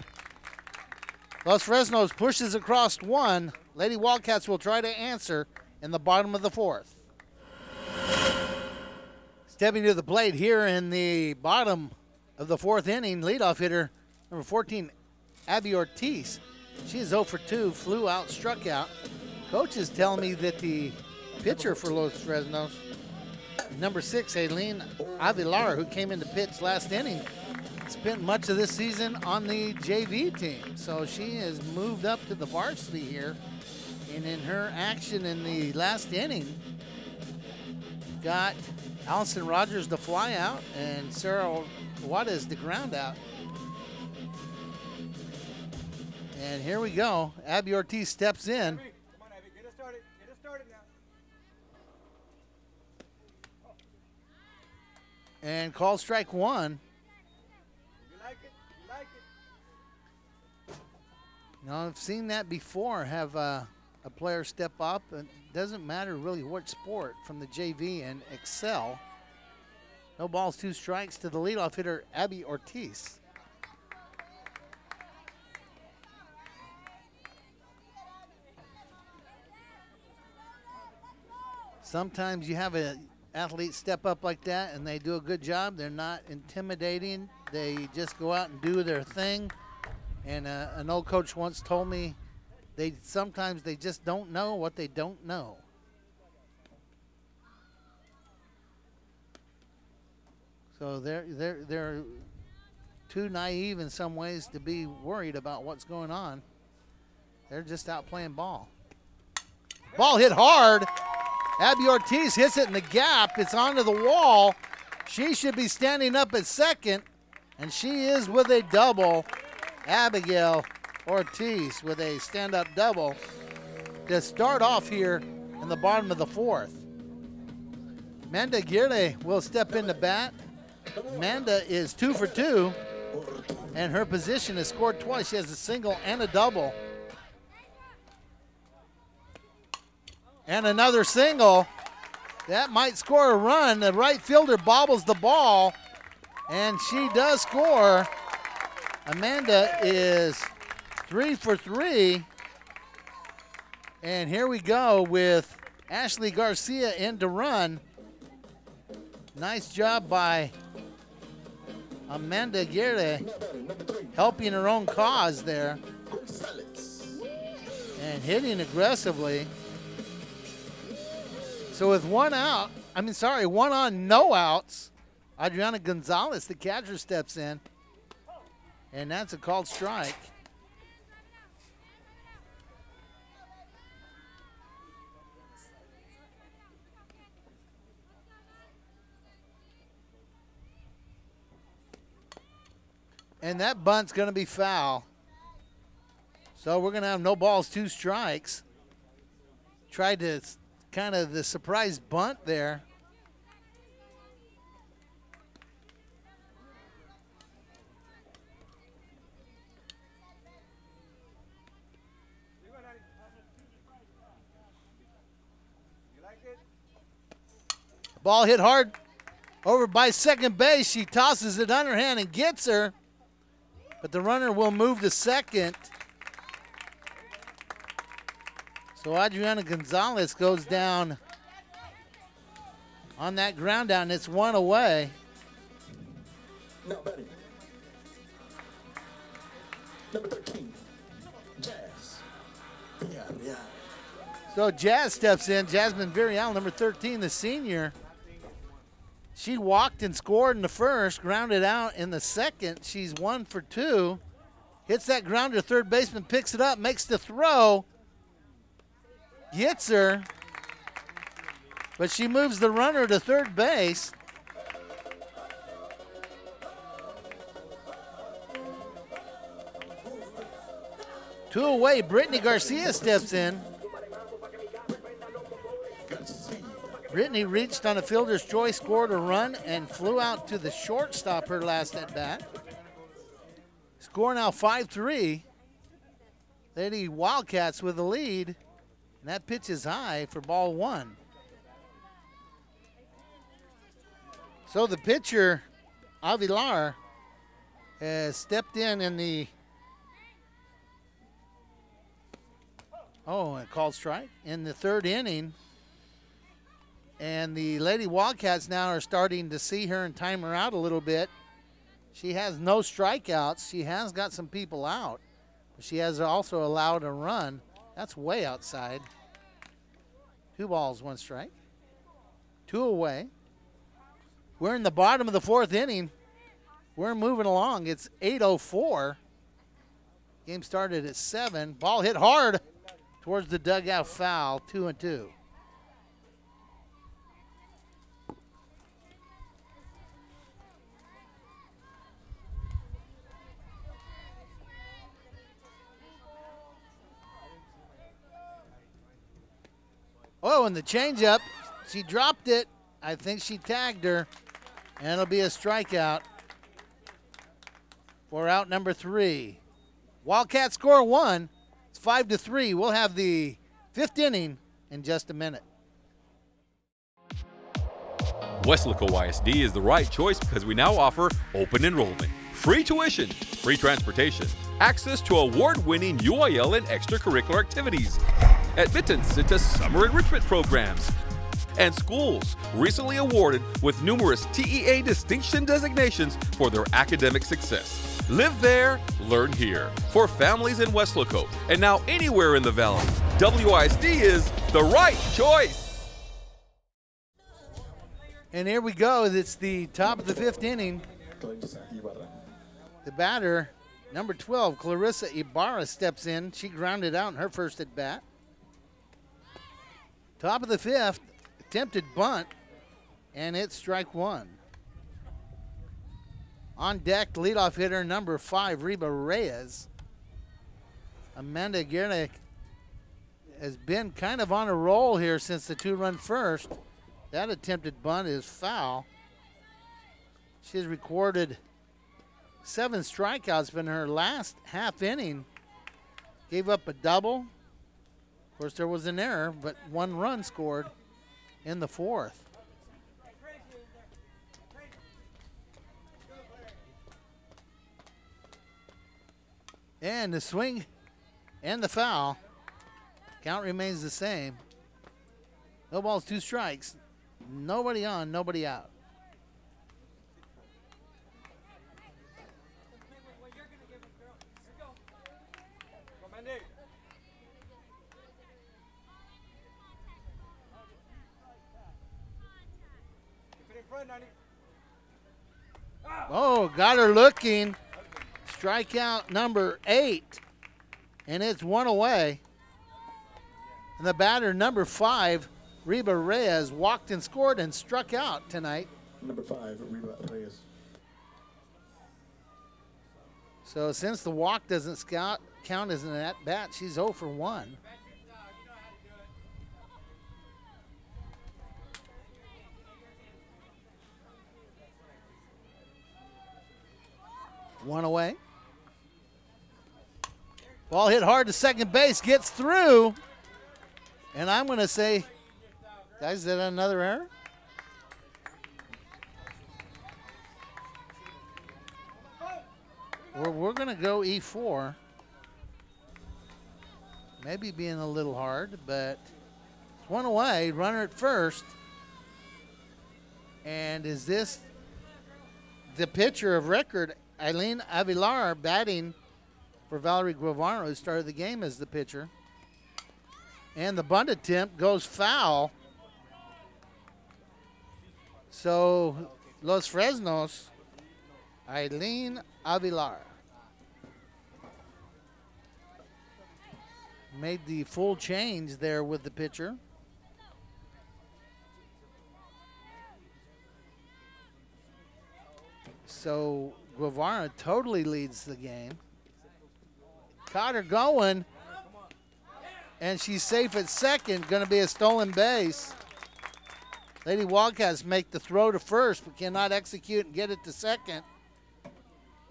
Los Fresnos pushes across one. Lady Wildcats will try to answer in the bottom of the fourth. Stepping to the plate here in the bottom of the fourth inning, leadoff hitter, number 14, Abby Ortiz. She is 0 for 2, flew out, struck out. Coach is telling me that the pitcher for Los Fresnos, number 6, Aileen Avilar, who came into pitch last inning, spent much of this season on the JV team. So she has moved up to the varsity here. And in her action in the last inning, got Allison Rogers the fly out and Sarah Juarez the ground out. And here we go. Abby Ortiz steps in. Come on, Abby, get us started. Get us started now. And call strike one. You like it? You like it? Now, I've seen that before, have a player step up. It doesn't matter really what sport, from the JV, and excel. No balls, two strikes to the leadoff hitter, Abby Ortiz. Sometimes you have an athlete step up like that and they do a good job. They're not intimidating. They just go out and do their thing. And an old coach once told me sometimes they just don't know what they don't know. So they're too naive in some ways to be worried about what's going on. They're just out playing ball. Ball hit hard. Abby Ortiz hits it in the gap. It's onto the wall. She should be standing up at second, and she is with a double. Abigail Ortiz with a stand-up double to start off here in the bottom of the fourth. Amanda Aguirre will step in to bat. Amanda is 2 for 2, and her position has scored twice. She has a single and a double. And another single. That might score a run. The right fielder bobbles the ball, and she does score. Amanda is 3 for 3. And here we go with Ashley Garcia in to run. Nice job by Amanda Aguirre, helping her own cause there and hitting aggressively. So with one on, no outs, Adriana Gonzalez, the catcher, steps in. And that's a called strike. And that bunt's going to be foul. So we're going to have no balls, 2 strikes. Tried to kind of the surprise bunt there. Ball hit hard over by second base. She tosses it underhand and gets her. But the runner will move to second. So Adriana Gonzalez goes down on that ground down. It's 1 away. Now batting. Number 13, Jazz. Yeah. So Jazz steps in. Jasmine Villarreal, number 13, the senior. She walked and scored in the first, grounded out in the second. She's 1 for 2. Hits that grounder, third baseman picks it up, makes the throw. Gets her, but she moves the runner to third base. Two away, Brittany Garcia steps in. Brittany reached on a fielder's choice, scored a run, and flew out to the shortstop her last at bat. Score now 5-3. Lady Wildcats with the lead. And that pitch is high for ball 1. So the pitcher, Avilar, has stepped in the, a called strike, in the 3rd inning. And the Lady Wildcats now are starting to see her and time her out a little bit. She has no strikeouts. She has got some people out. She has also allowed a run. That's way outside. 2 balls, 1 strike. 2 away. We're in the bottom of the 4th inning. We're moving along. It's 8:04. Game started at 7. Ball hit hard towards the dugout, foul, 2-2. Oh, and the changeup, she dropped it. I think she tagged her, and it'll be a strikeout for out number 3. Wildcats score 1. It's 5-3. We'll have the 5th inning in just a minute. Weslaco ISD is the right choice because we now offer open enrollment, free tuition, free transportation, access to award-winning UIL and extracurricular activities, admittance into summer enrichment programs, and schools recently awarded with numerous TEA distinction designations for their academic success. Live there, learn here. For families in Weslaco and now anywhere in the valley, WISD is the right choice. And here we go. It's the top of the 5th inning. The batter, number 12, Clarissa Ibarra, steps in. She grounded out in her first at bat. Top of the 5th, attempted bunt, and it's strike 1. On deck, leadoff hitter number 5, Reba Reyes. Amanda Gerlich has been kind of on a roll here since the 2-run first. That attempted bunt is foul. She has recorded 7 strikeouts, but in her last half inning, gave up a double. Of course, there was an error, but 1 run scored in the 4th. And the swing and the foul. Count remains the same. No balls, 2 strikes. Nobody on, nobody out. Oh, got her looking. Strikeout number 8. And it's 1 away. And the batter, number 5, Reba Reyes, walked and scored and struck out tonight. Number 5, Reba Reyes. So since the walk doesn't count as an at-bat, she's 0 for 1. One away. Ball hit hard to second base, gets through. And I'm going to say, guys, is that another error? We're going to go E4. Maybe being a little hard, but it's 1 away, runner at first. And is this the pitcher of record, Eileen Avilar, batting for Valerie Guevara, who started the game as the pitcher. And the bunt attempt goes foul. So Los Fresnos, Eileen Avilar, made the full change there with the pitcher. So Guevara totally leads the game. Caught her going, and she's safe at second. Going to be a stolen base. Lady Wildcats make the throw to first, but cannot execute and get it to second.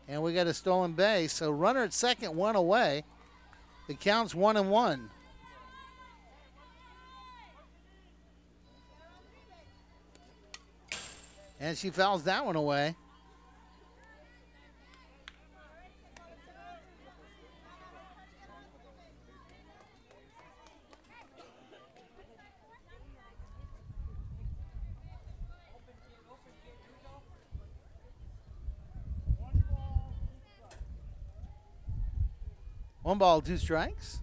And we got a stolen base. So runner at second, 1 away. The count's 1-1. And she fouls that one away. One ball, 2 strikes.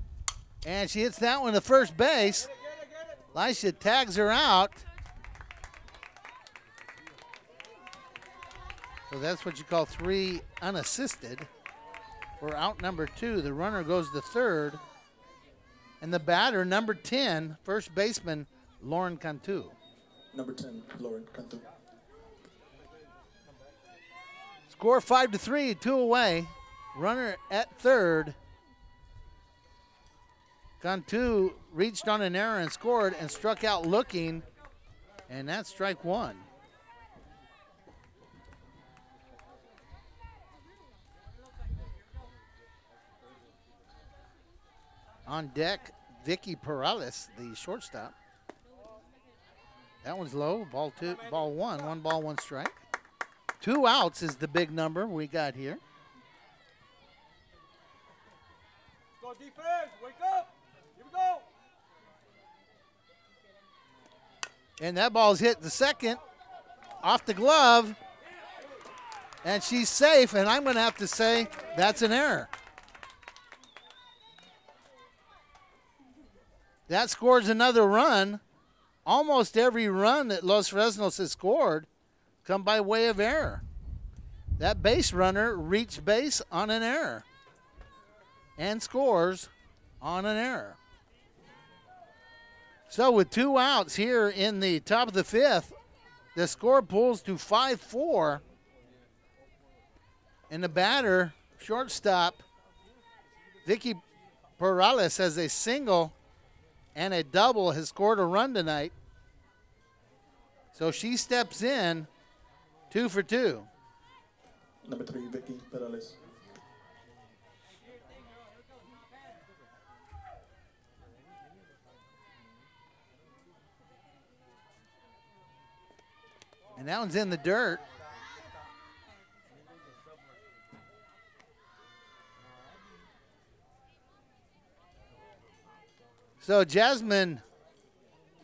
And she hits that one to first base. Lisha tags her out. So that's what you call 3 unassisted. For out number 2, the runner goes to third. And the batter, number 10, first baseman, Lauren Cantu. Number 10, Lauren Cantu. Score 5-3, 2 away. Runner at third. Cantu reached on an error and scored and struck out looking, and that's strike 1. On deck, Vicky Perales, the shortstop. That one's low, ball 1, 1 ball, 1 strike. 2 outs is the big number we got here. Go defense, wake up. Here we go. And that ball's hit the second, off the glove, and she's safe, and I'm going to have to say that's an error. That scores another run. Almost every run that Los Fresnos has scored come by way of error. That base runner reached base on an error and scores on an error. So with 2 outs here in the top of the 5th, the score pulls to 5-4. And the batter, shortstop, Vicky Perales, has a single and a double, has scored a run tonight. So she steps in 2 for 2. Number 3, Vicky Perales. And that one's in the dirt. So Jasmine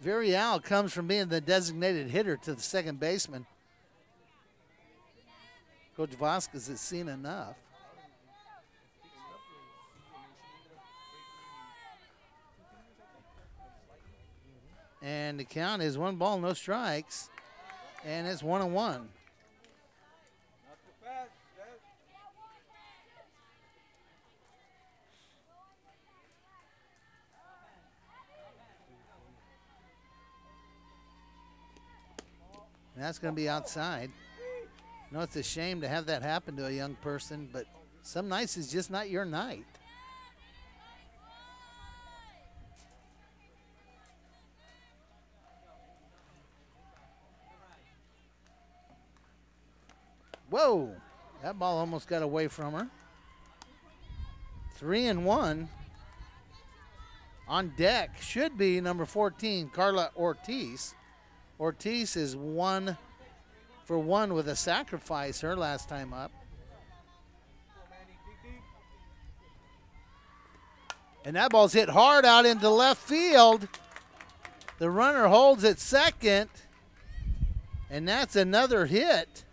Villarreal comes from being the designated hitter to the second baseman. Coach Vasquez has seen enough. And the count is 1 ball, no strikes. And it's 1-1. And that's going to be outside. You know, it's a shame to have that happen to a young person, but some nights is just not your night. Whoa, that ball almost got away from her. 3-1. On deck should be number 14, Carla Ortiz. Ortiz is 1 for 1 with a sacrifice her last time up. And that ball's hit hard out into left field. The runner holds at second. And that's another hit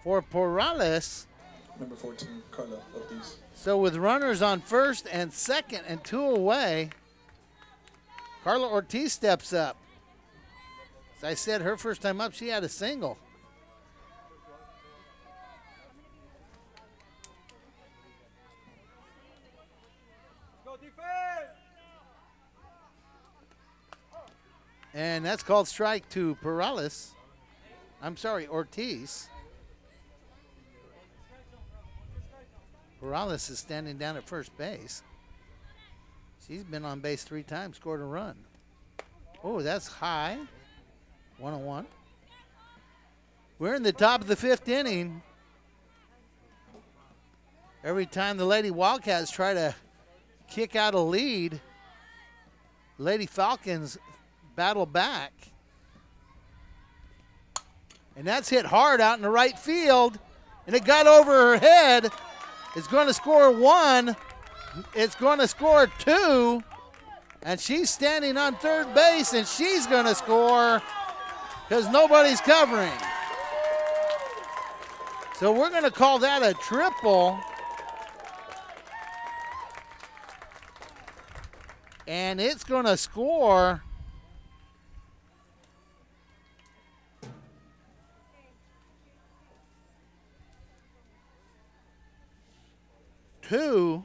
for Porrales. Number 14, Carla Ortiz. So with runners on first and second and 2 away, Carla Ortiz steps up. As I said, her first time up, she had a single. Go defense! And that's called strike to Ortiz. Porrales is standing down at first base. She's been on base 3 times, scored a run. Oh, that's high. 1-1. We're in the top of the 5th inning. Every time the Lady Wildcats try to kick out a lead, Lady Falcons battle back. And that's hit hard out in the right field, and it got over her head. It's going to score 1. It's going to score 2. And she's standing on third base, and she's going to score because nobody's covering. So we're going to call that a triple. And it's going to score two.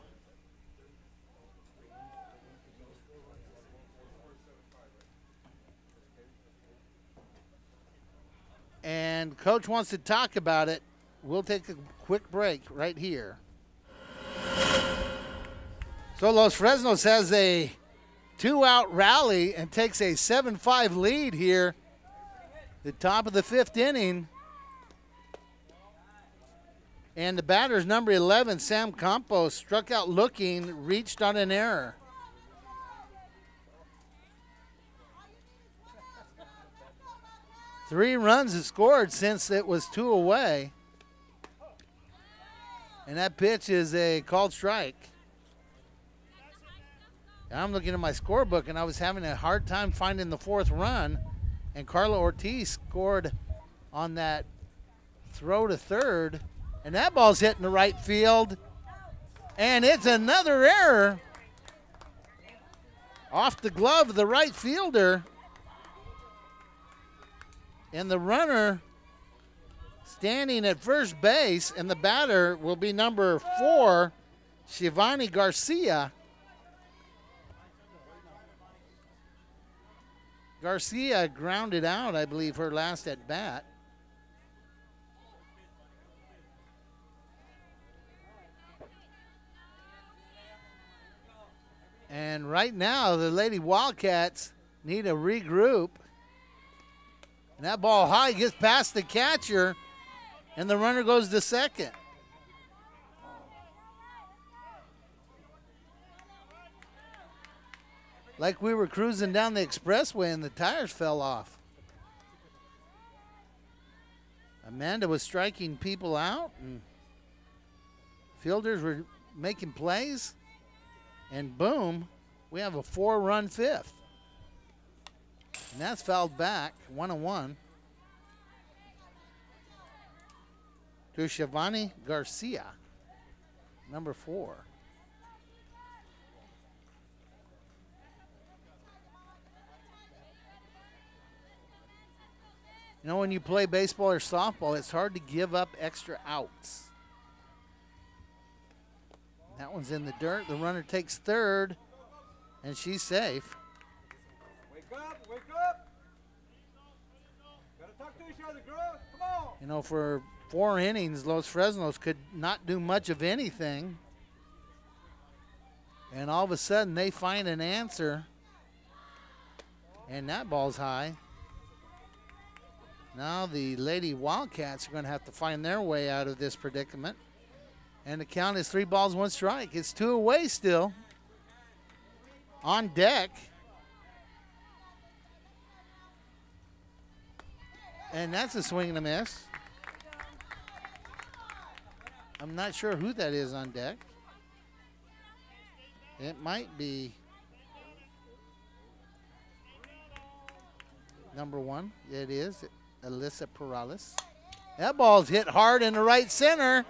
And Coach wants to talk about it. We'll take a quick break right here. So Los Fresnos has a 2-out rally and takes a 7-5 lead here. The top of the 5th inning. And the batter's number 11, Sam Campos, struck out looking, reached on an error. Three runs have scored since it was 2 away. And that pitch is a called strike. I'm looking at my scorebook, and I was having a hard time finding the 4th run. And Carla Ortiz scored on that throw to third. And that ball's hitting the right field. And it's another error off the glove of the right fielder. And the runner standing at first base, and the batter will be number 4, Shivani Garcia. Garcia grounded out, I believe, her last at bat. And right now, the Lady Wildcats need to regroup. And that ball high gets past the catcher, and the runner goes to second. Like we were cruising down the expressway and the tires fell off. Amanda was striking people out, and fielders were making plays. And boom, we have a 4-run 5th. And that's fouled back, 1-1. To Shivani Garcia, number 4. You know, when you play baseball or softball, it's hard to give up extra outs. That one's in the dirt. The runner takes third, and she's safe. Wake up, wake up. You know, for 4 innings, Los Fresnos could not do much of anything. And all of a sudden, they find an answer. And that ball's high. Now the Lady Wildcats are going to have to find their way out of this predicament. And the count is 3 balls, 1 strike. It's 2 away still. On deck. And that's a swing and a miss. I'm not sure who that is on deck. It might be number 1. It is Alyssa Perales. That ball's hit hard in the right center.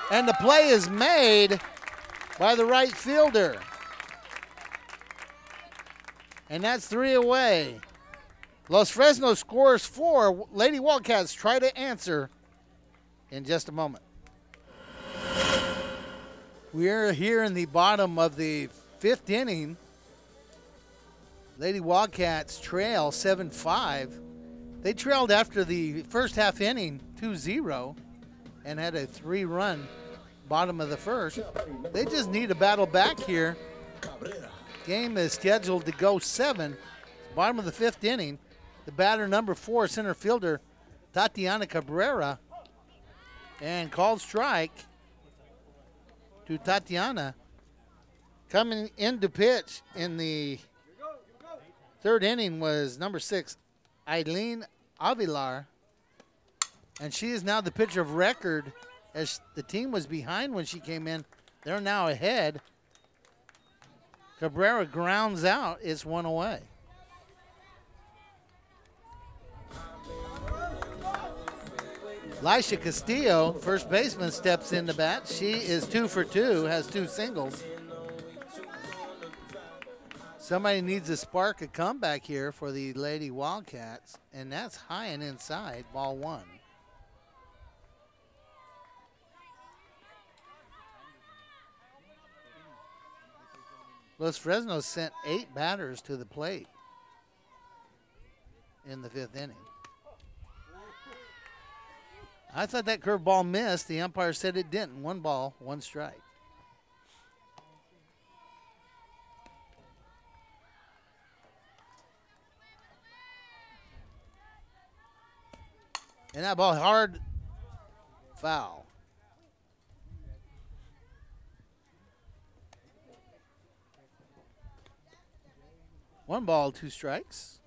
And the play is made by the right fielder. And that's 3 away. Los Fresnos scores 4. Lady Wildcats try to answer in just a moment. We are here in the bottom of the 5th inning. Lady Wildcats trail 7-5. They trailed after the first half inning 2-0 and had a 3-run bottom of the first. They just need a battle back here. Game is scheduled to go 7. Bottom of the 5th inning. The batter, number 4, center fielder Tatiana Cabrera. And called strike to Tatiana. Coming in to pitch in the 3rd inning was number 6, Eileen Avilar. And she is now the pitcher of record, as the team was behind when she came in. They're now ahead. Cabrera grounds out. It's 1 away. Lisha Castillo, first baseman, steps in to bat. She is 2 for 2, has 2 singles. Somebody needs to spark a comeback here for the Lady Wildcats, and that's high and inside, ball 1. Los Fresnos sent 8 batters to the plate in the 5th inning. I thought that curveball missed. The umpire said it didn't. 1 ball, 1 strike. And that ball hard, foul. One ball, 2 strikes.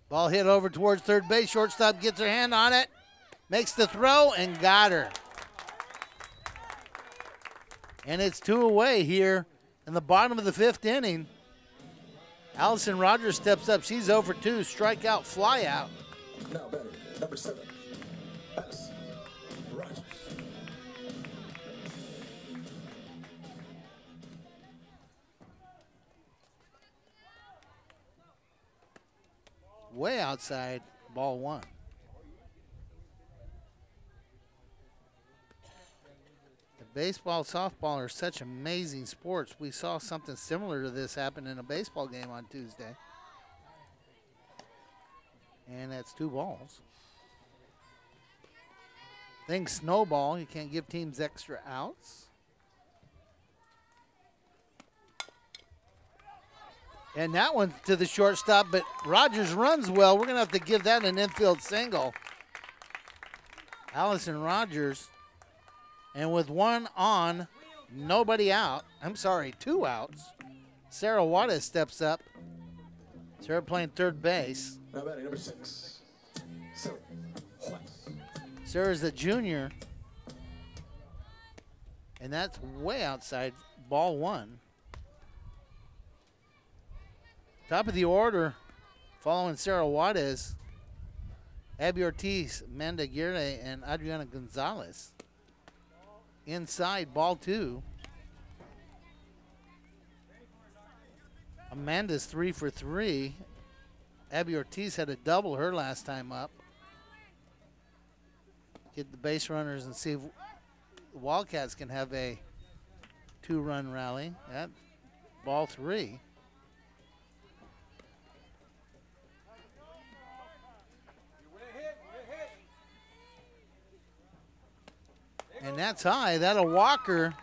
Ball hit over towards third base. Shortstop gets her hand on it, makes the throw, and got her. And it's 2 away here in the bottom of the 5th inning. Allison Rogers steps up. She's 0 for 2. Strikeout, fly out. Now batting, number 7, Allison Rogers. Way outside, ball 1. Baseball, softball are such amazing sports. We saw something similar to this happen in a baseball game on Tuesday. And that's 2 balls. Things snowball. You can't give teams extra outs. And that one to the shortstop, but Rogers runs well. We're going to have to give that an infield single. Allison Rogers. And with 1 on, nobody out. I'm sorry, 2 outs. Sarah Juarez steps up. Sarah playing third base. Now batting, number 6, Sarah Juarez. Sarah's a junior. And that's way outside, ball 1. Top of the order, following Sarah Juarez, Abby Ortiz, Amanda Aguirre, and Adriana Gonzalez. Inside, ball 2. Amanda's 3 for 3. Abby Ortiz had a double her last time up. Get the base runners and see if the Wildcats can have a 2-run rally. That ball 3. And that's high. That'll Walker.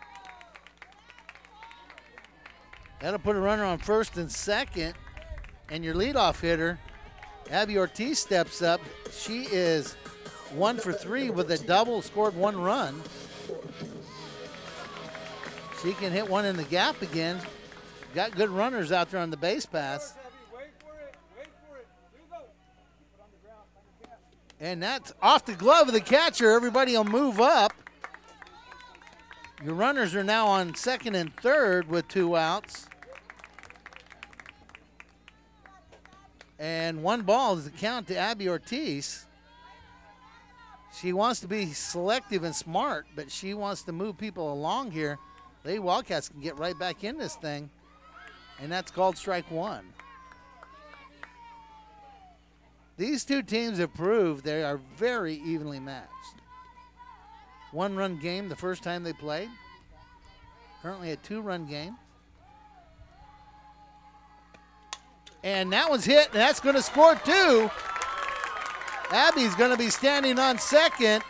That'll put a runner on first and second. And your leadoff hitter, Abby Ortiz, steps up. She is 1 for 3 with a double, scored 1 run. She can hit one in the gap again. Got good runners out there on the base pass. And that's off the glove of the catcher. Everybody will move up. Your runners are now on second and third with 2 outs. And 1 ball is the count to Abby Ortiz. She wants to be selective and smart, but she wants to move people along here. Lady Wildcats can get right back in this thing, and that's called strike 1. These two teams have proved they are very evenly matched. 1-run game the first time they played. Currently a 2-run game. And that one's hit, and that's going to score 2. Abby's going to be standing on second.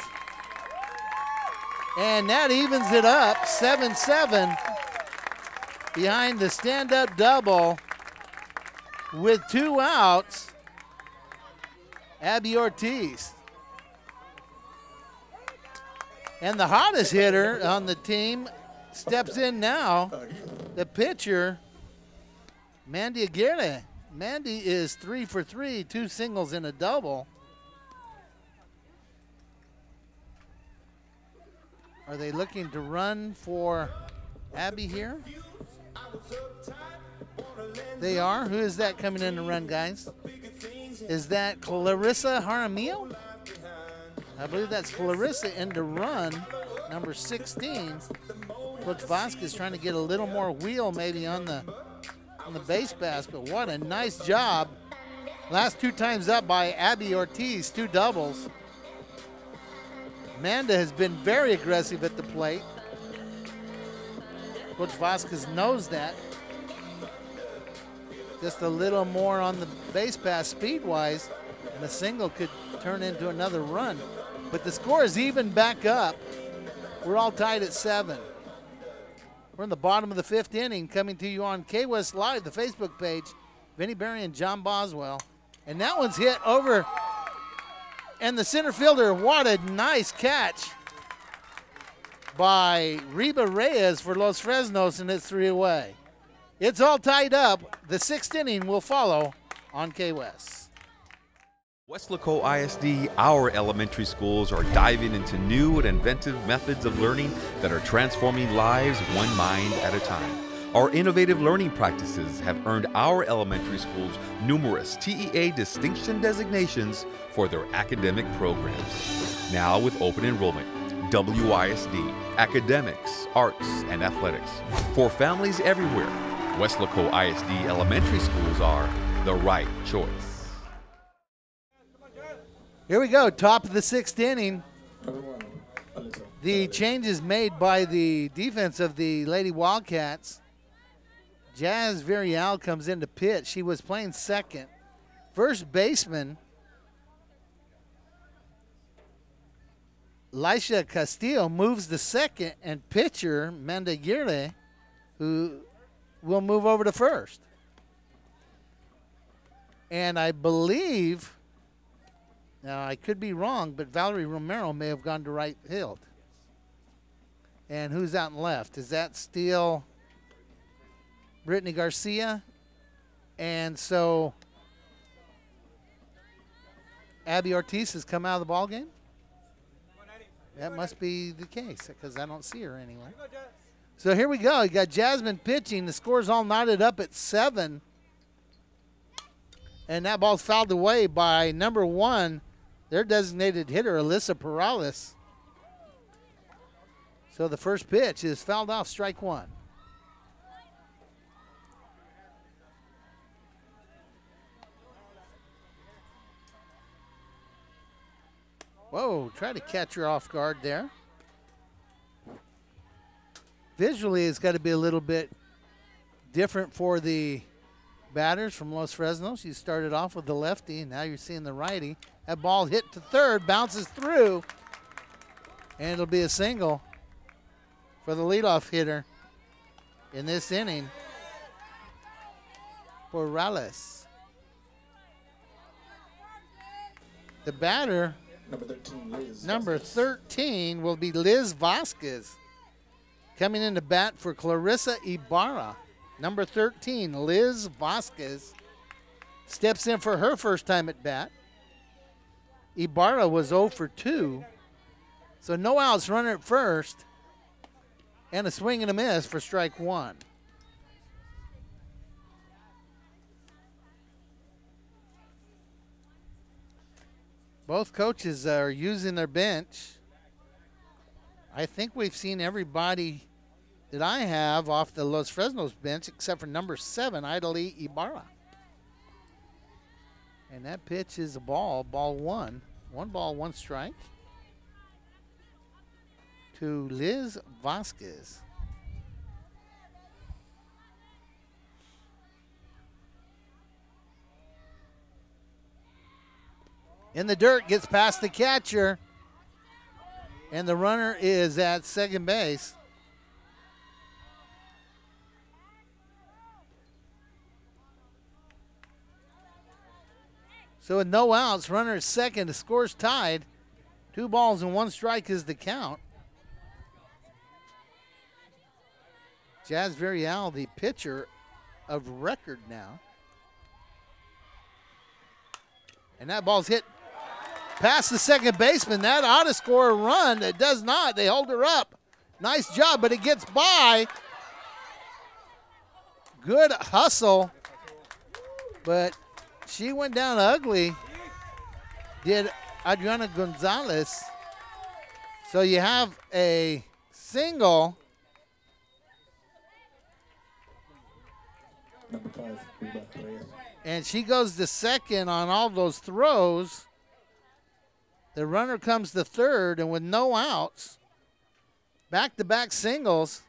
And that evens it up, 7-7. Behind the stand-up double with 2 outs, Abby Ortiz. And the hottest hitter on the team steps in now, the pitcher, Mandy Aguirre. Mandy is 3 for 3, 2 singles and a double. Are they looking to run for Abby here? They are. Who is that coming in to run, guys? Is that Clarissa Jaramillo? I believe that's Clarissa in to run, number 16. Coach Vasquez trying to get a little more wheel maybe on the base pass, but what a nice job. Last 2 times up by Abby Ortiz, 2 doubles. Amanda has been very aggressive at the plate. Coach Vasquez knows that. Just a little more on the base pass speed-wise, and a single could turn into another run. But the score is even back up. We're all tied at 7. We're in the bottom of the 5th inning, coming to you on K-West Live, the Facebook page. Vinny Berry and John Boswell. And that one's hit over. And the center fielder, what a nice catch by Reba Reyes for Los Fresnos, and it's 3 away. It's all tied up. The 6th inning will follow on K-West. Weslaco ISD, our elementary schools are diving into new and inventive methods of learning that are transforming lives one mind at a time. Our innovative learning practices have earned our elementary schools numerous TEA distinction designations for their academic programs. Now with open enrollment, WISD, academics, arts, and athletics. For families everywhere, Weslaco ISD elementary schools are the right choice. Here we go, top of the 6th inning. The changes made by the defense of the Lady Wildcats. Jazz Villarreal comes in to pitch. She was playing second. First baseman, Lisha Castillo, moves to second, and pitcher, Manda Aguirre, who will move over to first. And I believe, now I could be wrong, but Valerie Romero may have gone to right field. And who's out and left? Is that still Brittany Garcia? And so Abby Ortiz has come out of the ball game? That must be the case because I don't see her anywhere. So here we go. You got Jasmine pitching. The score's all knotted up at 7. And that ball's fouled away by number 1, their designated hitter, Alyssa Perales. So the first pitch is fouled off, strike 1. Whoa, try to catch her off guard there. Visually, it's got to be a little bit different for the batters from Los Fresnos. You started off with the lefty, and now you're seeing the righty. That ball hit to third, bounces through, and it'll be a single for the leadoff hitter in this inning, Morales. The batter, number 13, will be Liz Vasquez. Coming in to bat for Clarissa Ibarra. Number 13, Liz Vasquez, steps in for her first time at bat. Ibarra was 0 for 2. So no outs, runner at first, and a swing and a miss for strike one. Both coaches are using their bench. I think we've seen everybody that I have off the Los Fresnos bench except for number 7, Idali Ibarra. And that pitch is a ball one. 1 ball, 1 strike to Liz Vasquez. In the dirt, gets past the catcher, and the runner is at second base. So with no outs, runner at second, the score's tied. 2 balls and 1 strike is the count. Jazz Varial, the pitcher of record now. And that ball's hit past the second baseman. That ought to score a run. It does not. They hold her up. Nice job, but it gets by. Good hustle. But she went down ugly. Did Adriana Gonzalez. So you have a single. Number 5, Reba Reyes. And she goes to second on all those throws. The runner comes to third, and with no outs, back-to-back singles.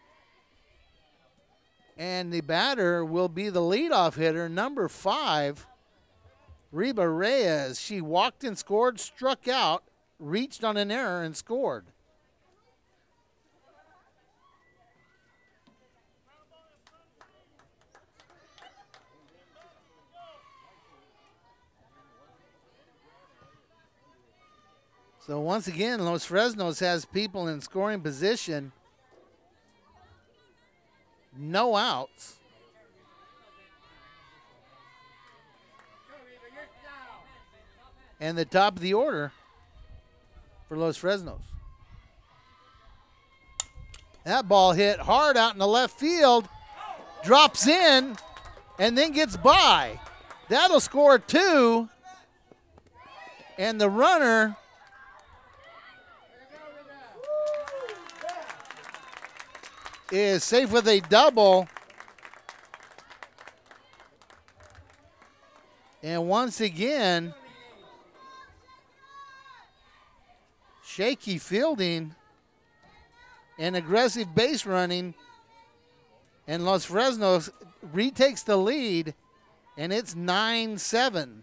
And the batter will be the leadoff hitter, number 5, Reba Reyes. She walked and scored, struck out, reached on an error, and scored. So once again, Los Fresnos has people in scoring position. No outs. And the top of the order for Los Fresnos. That ball hit hard out in the left field, drops in, and then gets by. That'll score 2. And the runner is safe with a double. And once again, shaky fielding and aggressive base running, and Los Fresnos retakes the lead, and it's 9-7.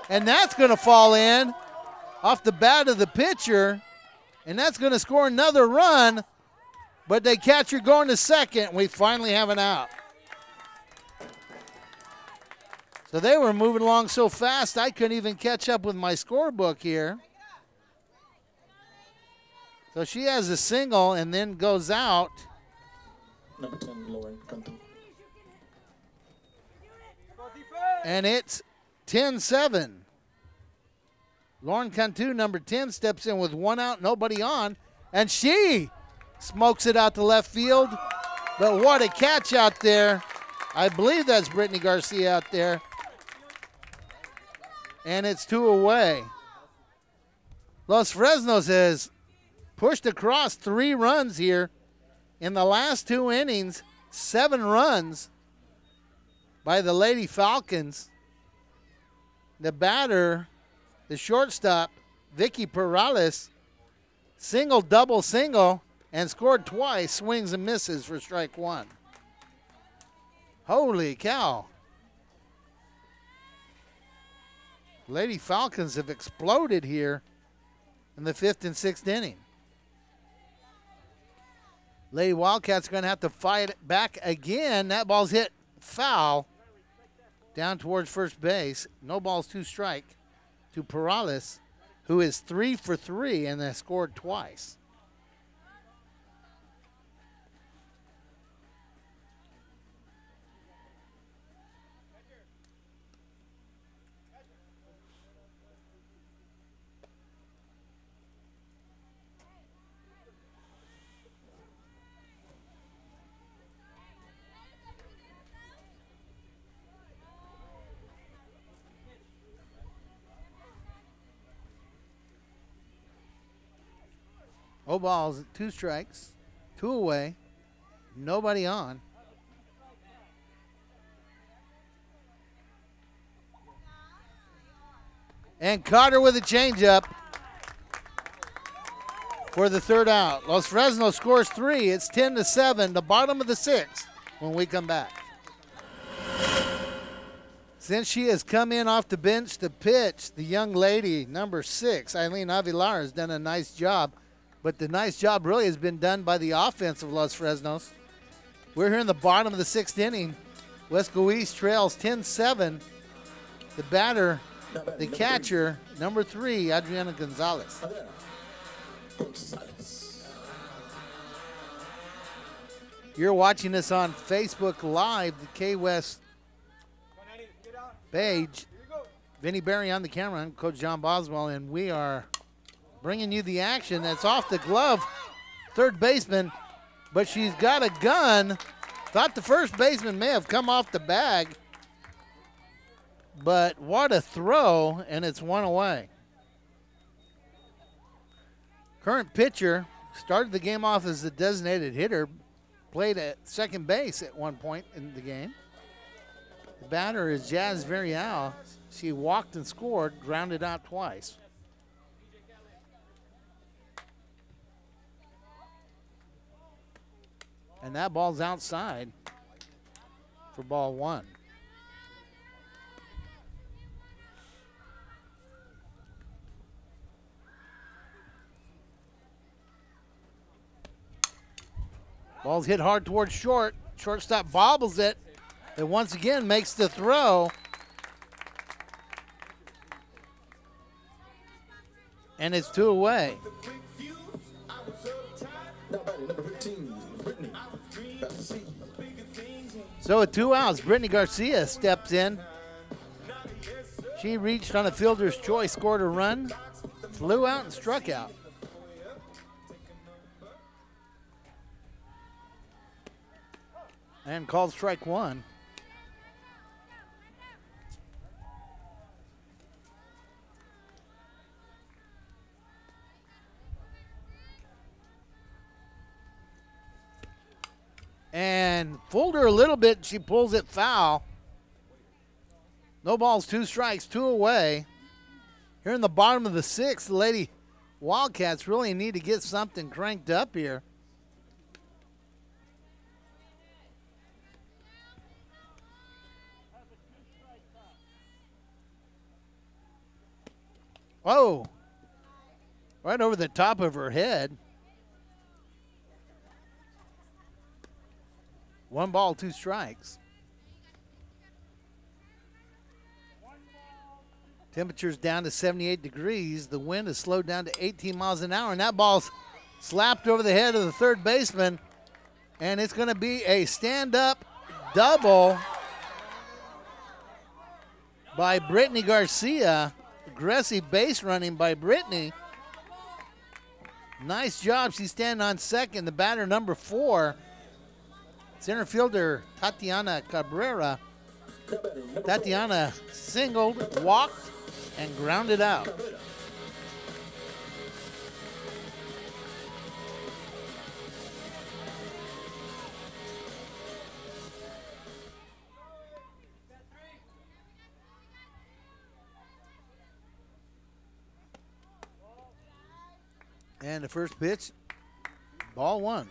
And that's going to fall in off the bat of the pitcher. And that's going to score another run, but they catch her going to second. We finally have an out. So they were moving along so fast, I couldn't even catch up with my scorebook here. So she has a single and then goes out. Number 10, Lauren Cantu. And it's 10-7. Lauren Cantu, number 10, steps in with 1 out, nobody on, and she smokes it out to left field. But what a catch out there. I believe that's Brittany Garcia out there. And it's 2 away. Los Fresnos has pushed across 3 runs here in the last 2 innings, 7 runs by the Lady Falcons. The batter, the shortstop, Vicky Perales, Single, double, single, and scored twice. Swings and misses for strike one. Holy cow. Lady Falcons have exploded here in the 5th and 6th inning. Lady Wildcats are going to have to fight it back again. That ball's hit foul down towards first base. No balls, 2 strike to Perales, who is 3 for 3 and has scored twice. Oh, balls, 2 strikes, 2 away, nobody on. And Carter with a changeup for the 3rd out. Los Fresnos scores 3. It's 10-7, the bottom of the 6th when we come back. Since she has come in off the bench to pitch, the young lady, number 6, Eileen Avilar, has done a nice job. But the nice job really has been done by the offense of Los Fresnos. We're here in the bottom of the 6th inning. Weslaco East trails 10-7. The batter, the catcher, number 3, Adriana Gonzalez. You're watching us on Facebook Live, the K-West page. Vinny Berry on the camera. I'm Coach John Boswell, and we are bringing you the action. That's off the glove, 3rd baseman, but she's got a gun. Thought the first baseman may have come off the bag, but what a throw, and it's 1 away. Current pitcher started the game off as the designated hitter, played at second base at one point in the game. The batter is Jazz Varial. She walked and scored, grounded out twice. And that ball's outside for ball 1. Ball's hit hard towards short. Shortstop bobbles it. It once again makes the throw. And it's 2 away. So with 2 outs, Brittany Garcia steps in. She reached on a fielder's choice, scored a run, flew out and struck out. And called strike 1. And fooled her a little bit. She pulls it foul. No balls, 2 strikes, 2 away. Here in the bottom of the 6th, the Lady Wildcats really need to get something cranked up here. Oh, right over the top of her head. 1 ball, 2 strikes. Temperature's down to 78 degrees. The wind has slowed down to 18 miles an hour, and that ball's slapped over the head of the 3rd baseman, and it's going to be a stand-up double by Brittany Garcia. Aggressive base running by Brittany. Nice job. She's standing on second. The batter, number 4. Center fielder Tatiana Cabrera. Tatiana singled, walked, and grounded out. And the first pitch, ball one.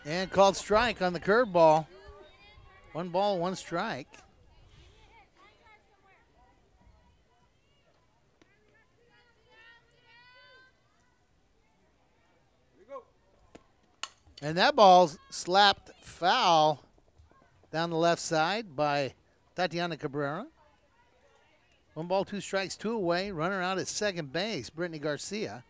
And called strike on the curveball. 1 ball, 1 strike. And that ball's slapped foul down the left side by Tatiana Cabrera. 1 ball, 2 strikes, 2 away. Runner out at second base, Brittany Garcia.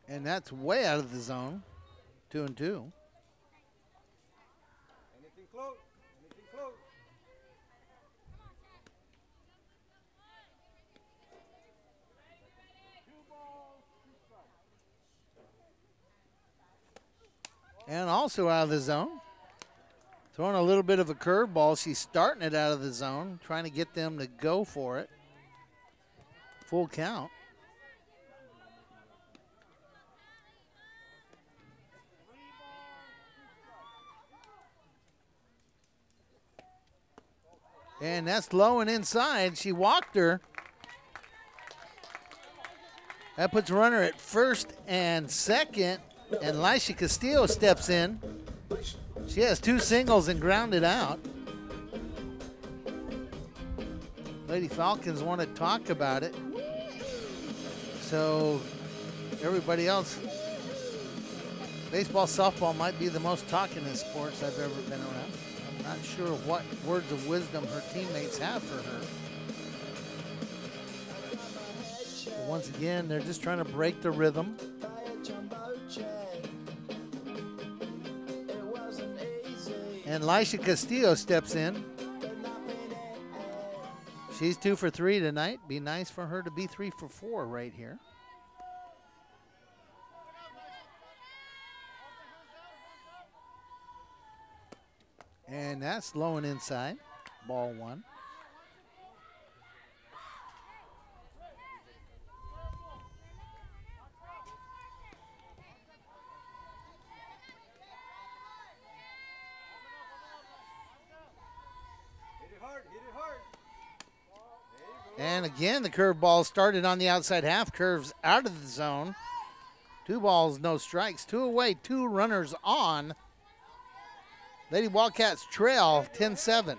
And that's way out of the zone. 2-2. Anything close? Anything close? And also out of the zone. Throwing a little bit of a curveball. She's starting it out of the zone, trying to get them to go for it. Full count. And that's low and inside. She walked her. That puts a runner at first and second. And Lisha Castillo steps in. She has 2 singles and grounded out. Lady Falcons want to talk about it. So everybody else, baseball, softball might be the most talkingest sports I've ever been around. I'm not sure what words of wisdom her teammates have for her. But once again, they're just trying to break the rhythm. And Lisha Castillo steps in. She's 2 for 3 tonight. Be nice for her to be 3 for 4 right here. And that's low and inside. Ball 1. Hit it hard, hit it hard. And again, the curveball started on the outside half, curves out of the zone. 2 balls, no strikes, 2 away, 2 runners on. Lady Wildcats trail 10-7.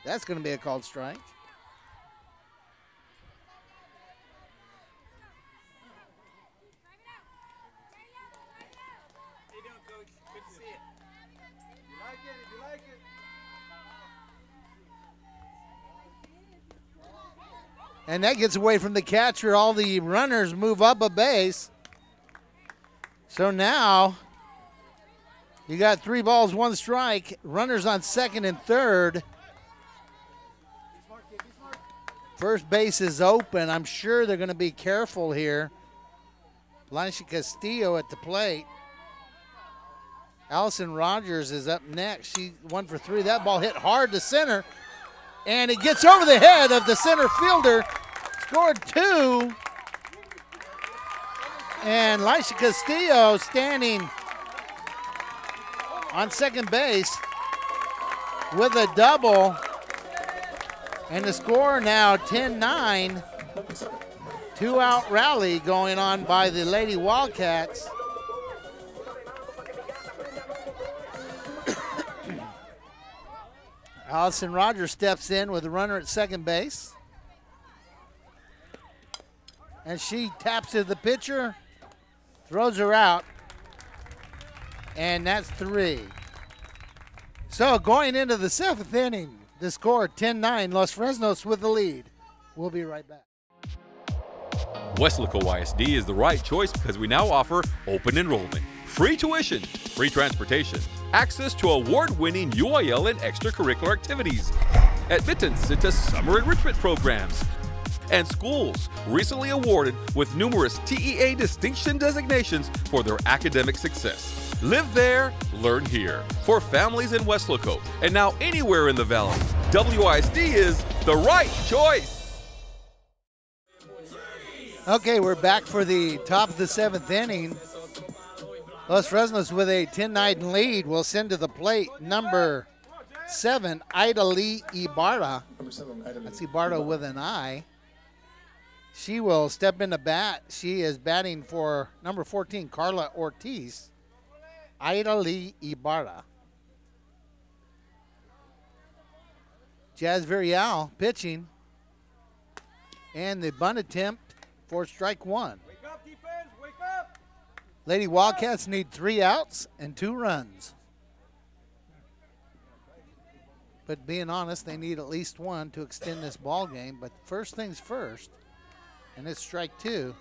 That's going to be a called strike. How you doing, Coach? Good to see you. You like it? If you like it. And that gets away from the catcher. All the runners move up a base. So now you got 3 balls, 1 strike. Runners on second and third. First base is open. I'm sure they're going to be careful here. Lisha Castillo at the plate. Allison Rogers is up next. She 1 for 3. That ball hit hard to center. And it gets over the head of the center fielder. Scored 2. And Lisha Castillo standing on second base with a double. And the score now 10-9. 2-out rally going on by the Lady Wildcats. Allison Rogers steps in with a runner at second base. And she taps to the pitcher, throws her out, and that's 3. So going into the 7th inning, the score 10-9, Los Fresnos with the lead. We'll be right back. Weslaco ISD is the right choice because we now offer open enrollment, free tuition, free transportation, access to award-winning UIL and extracurricular activities, admittance into summer enrichment programs, and schools recently awarded with numerous TEA distinction designations for their academic success. Live there, learn here. For families in Weslaco and now anywhere in the Valley, WISD is the right choice. Okay, we're back for the top of the 7th inning. Los Fresnos with a 10-9 lead will send to the plate number 7, Ida Lee Ibarra. That's Ibarra with an I. She will step into bat. She is batting for number 14, Carla Ortiz. Ida Lee Ibarra. Jazz Villarreal pitching. And the bunt attempt for strike 1. Wake up, defense, wake up. Lady Wildcats need 3 outs and 2 runs. But being honest, they need at least 1 to extend this ball game. But first things first, and it's strike 2,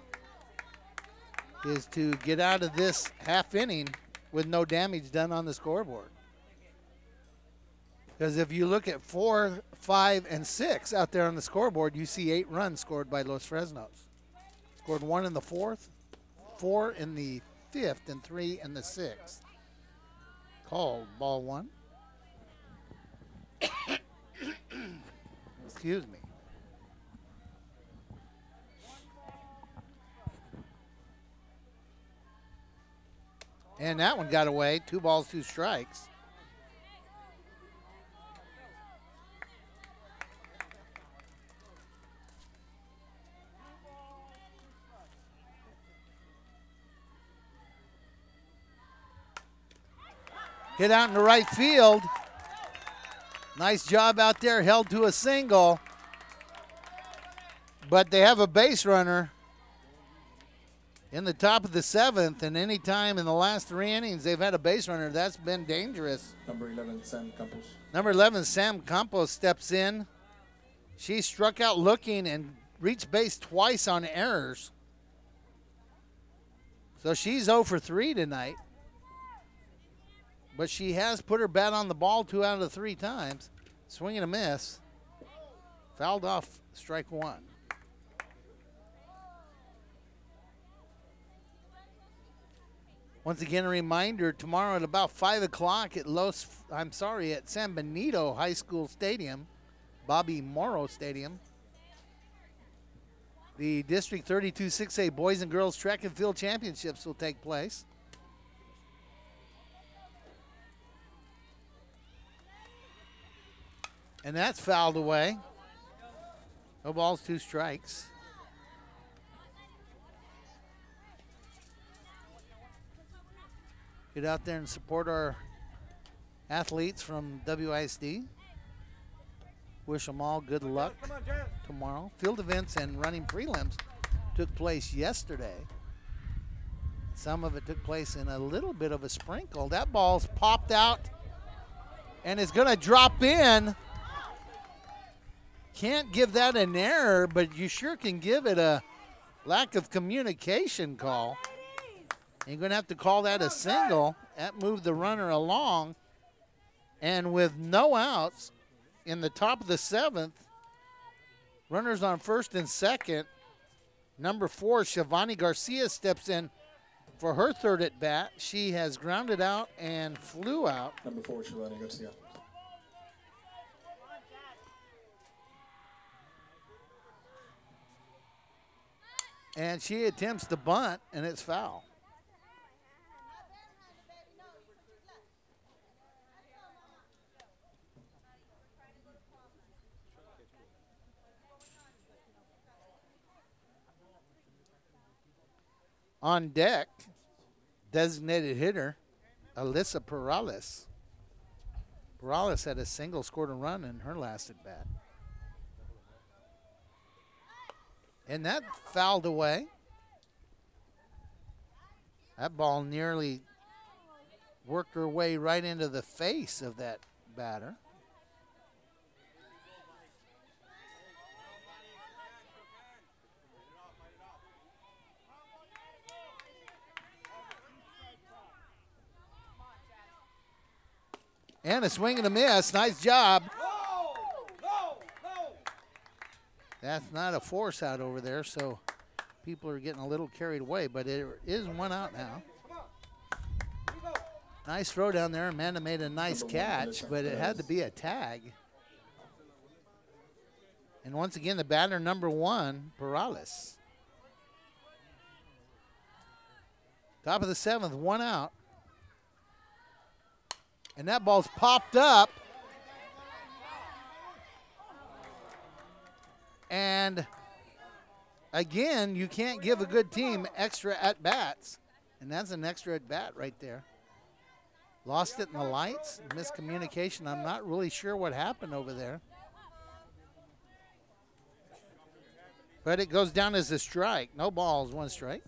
is to get out of this half inning with no damage done on the scoreboard. Because if you look at 4, 5, and 6 out there on the scoreboard, you see 8 runs scored by Los Fresnos. Scored 1 in the 4th, 4 in the 5th, and 3 in the 6th. Called ball 1. Excuse me. And that one got away. 2 balls, 2 strikes. Hit out in the right field. Nice job out there, held to a single. But they have a base runner in the top of the 7th, and any time in the last 3 innings they've had a base runner, that's been dangerous. Number 11, Sam Campos. Number 11, Sam Campos steps in. She struck out looking and reached base twice on errors. So she's 0 for 3 tonight. But she has put her bat on the ball 2 out of the 3 times. Swing and a miss. Fouled off, strike 1. Once again, a reminder, tomorrow at about 5 o'clock at San Benito High School Stadium, Bobby Morrow Stadium, the District 32 6A Boys and Girls Track and Field Championships will take place. And that's fouled away. No balls, 2 strikes. Get out there and support our athletes from WISD. Wish them all good luck tomorrow. Field events and running prelims took place yesterday. Some of it took place in a little bit of a sprinkle. That ball's popped out and is going to drop in. Can't give that an error, but you sure can give it a lack of communication call. You're going to have to call that a single. That moved the runner along. And with no outs in the top of the 7th, runners on first and second, number 4, Shivani Garcia, steps in for her 3rd at bat. She has grounded out and flew out. Number 4, Shivani Garcia. And she attempts the bunt, and it's foul. On deck, designated hitter, Alyssa Perales. Perales had a single, scored a run in her last at bat. And that fouled away. That ball nearly worked her way right into the face of that batter. And a swing and a miss. Nice job. That's not a force out over there, so people are getting a little carried away, but it is 1 out now. Nice throw down there. Amanda made a nice catch, but it had to be a tag. And once again, the batter number 1, Perales. Top of the 7th, 1 out. And that ball's popped up. And again, you can't give a good team extra at-bats. And that's an extra at-bat right there. Lost it in the lights, miscommunication. I'm not really sure what happened over there. But it goes down as a strike. No balls, 1 strike.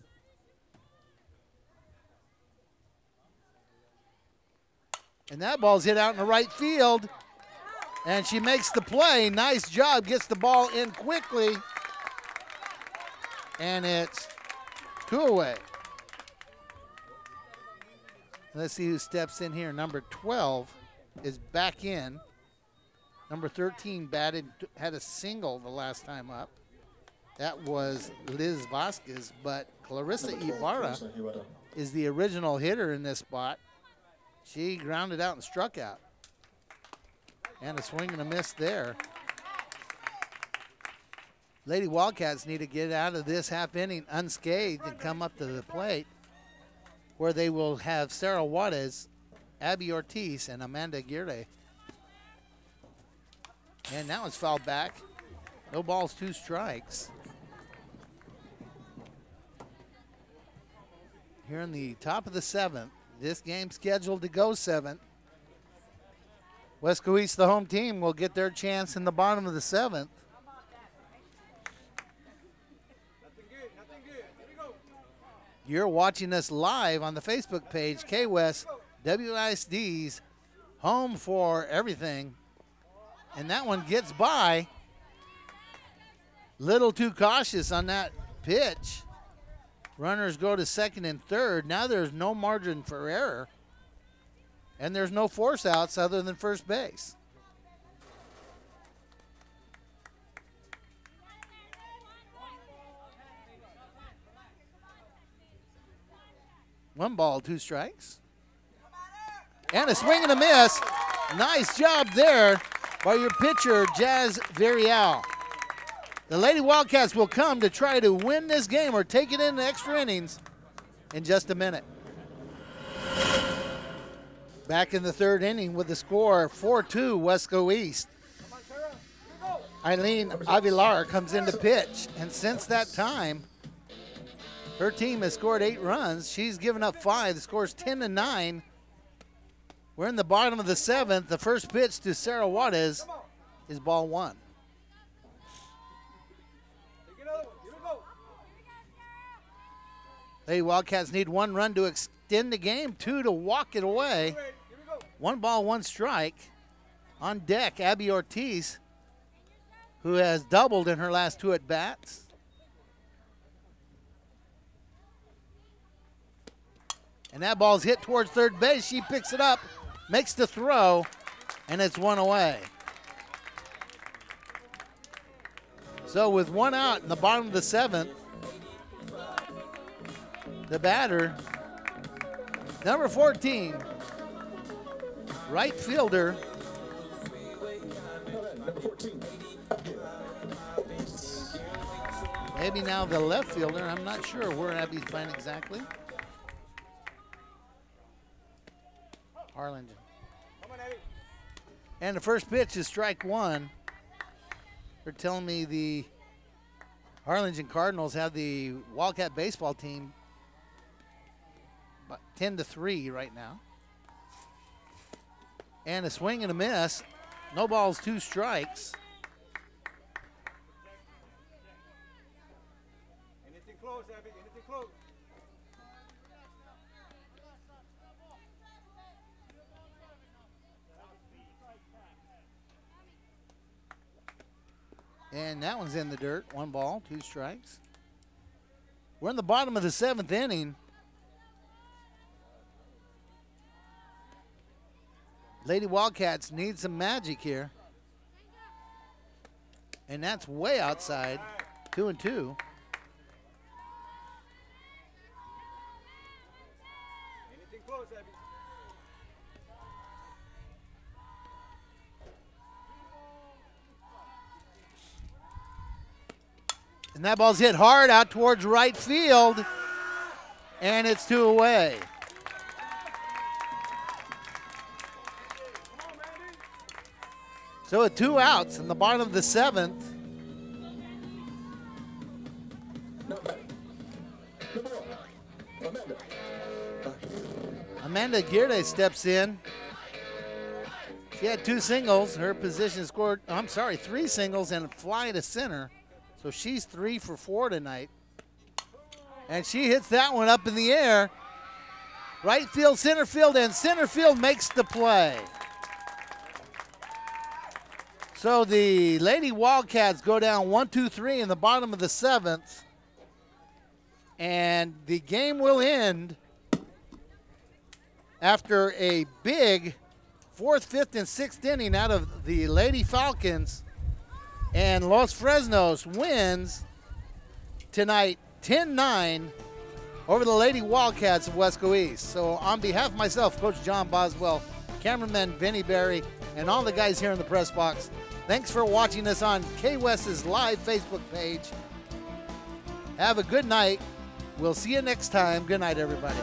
And that ball's hit out in the right field. And she makes the play. Nice job. Gets the ball in quickly. And it's 2 away. Let's see who steps in here. Number 12 is back in. Number 13 batted, had a single the last time up. That was Liz Vasquez, but Clarissa Ibarra is the original hitter in this spot. She grounded out and struck out. And a swing and a miss there. Lady Wildcats need to get out of this half inning unscathed and come up to the plate, where they will have Sarah Juarez, Abby Ortiz, and Amanda Aguirre. And now it's fouled back. No balls, 2 strikes. Here in the top of the 7th, this game scheduled to go 7th. Weslaco East, the home team, will get their chance in the bottom of the 7th. You're watching us live on the Facebook page, K-West, WISD's home for everything. And that one gets by. Little too cautious on that pitch. Runners go to 2nd and 3rd. Now there's no margin for error. And there's no force outs other than first base. One ball, 2 strikes. And a swing and a miss. Nice job there by your pitcher, Jazz Villarreal. The Lady Wildcats will come to try to win this game or take it into extra innings in just a minute. Back in the 3rd inning with the score 4-2 Weslaco East. Eileen Avilar comes in to pitch, and since that time, her team has scored 8 runs. She's given up 5. The score's 10-9. We're in the bottom of the 7th. The first pitch to Sarah Juarez is ball 1. Lady Wildcats need 1 run to extend the game, 2 to walk it away. 1 ball, 1 strike. On deck, Abby Ortiz, who has doubled in her last 2 at-bats. And that ball's hit towards 3rd base. She picks it up, makes the throw, and it's 1 away. So with 1 out in the bottom of the 7th, the batter, number 14, right fielder, maybe now the left fielder. I'm not sure where Abby's playing exactly. Harlingen. And the first pitch is strike 1. They're telling me the Harlingen Cardinals have the Wildcat baseball team 10-3 right now. And a swing and a miss. No balls, 2 strikes. Anything close, Abby, anything close. And that one's in the dirt. 1 ball, 2 strikes. We're in the bottom of the 7th inning. Lady Wildcats need some magic here. And that's way outside. 2-2. Anything close, Abby. And that ball's hit hard out towards right field. And it's 2 away. So with 2 outs in the bottom of the 7th. Amanda Girde steps in. She had 2 singles. Her position scored, 3 singles and a fly to center. So she's 3 for 4 tonight. And she hits that one up in the air. Right field, center field, and center field makes the play. So the Lady Wildcats go down 1-2-3 in the bottom of the 7th. And the game will end after a big 4th, 5th, and 6th inning out of the Lady Falcons. And Los Fresnos wins tonight 10-9 over the Lady Wildcats of Weslaco East. So on behalf of myself, Coach John Boswell, cameraman Vinny Berry, and all the guys here in the press box, thanks for watching us on K-West's live Facebook page. Have a good night. We'll see you next time. Good night, everybody.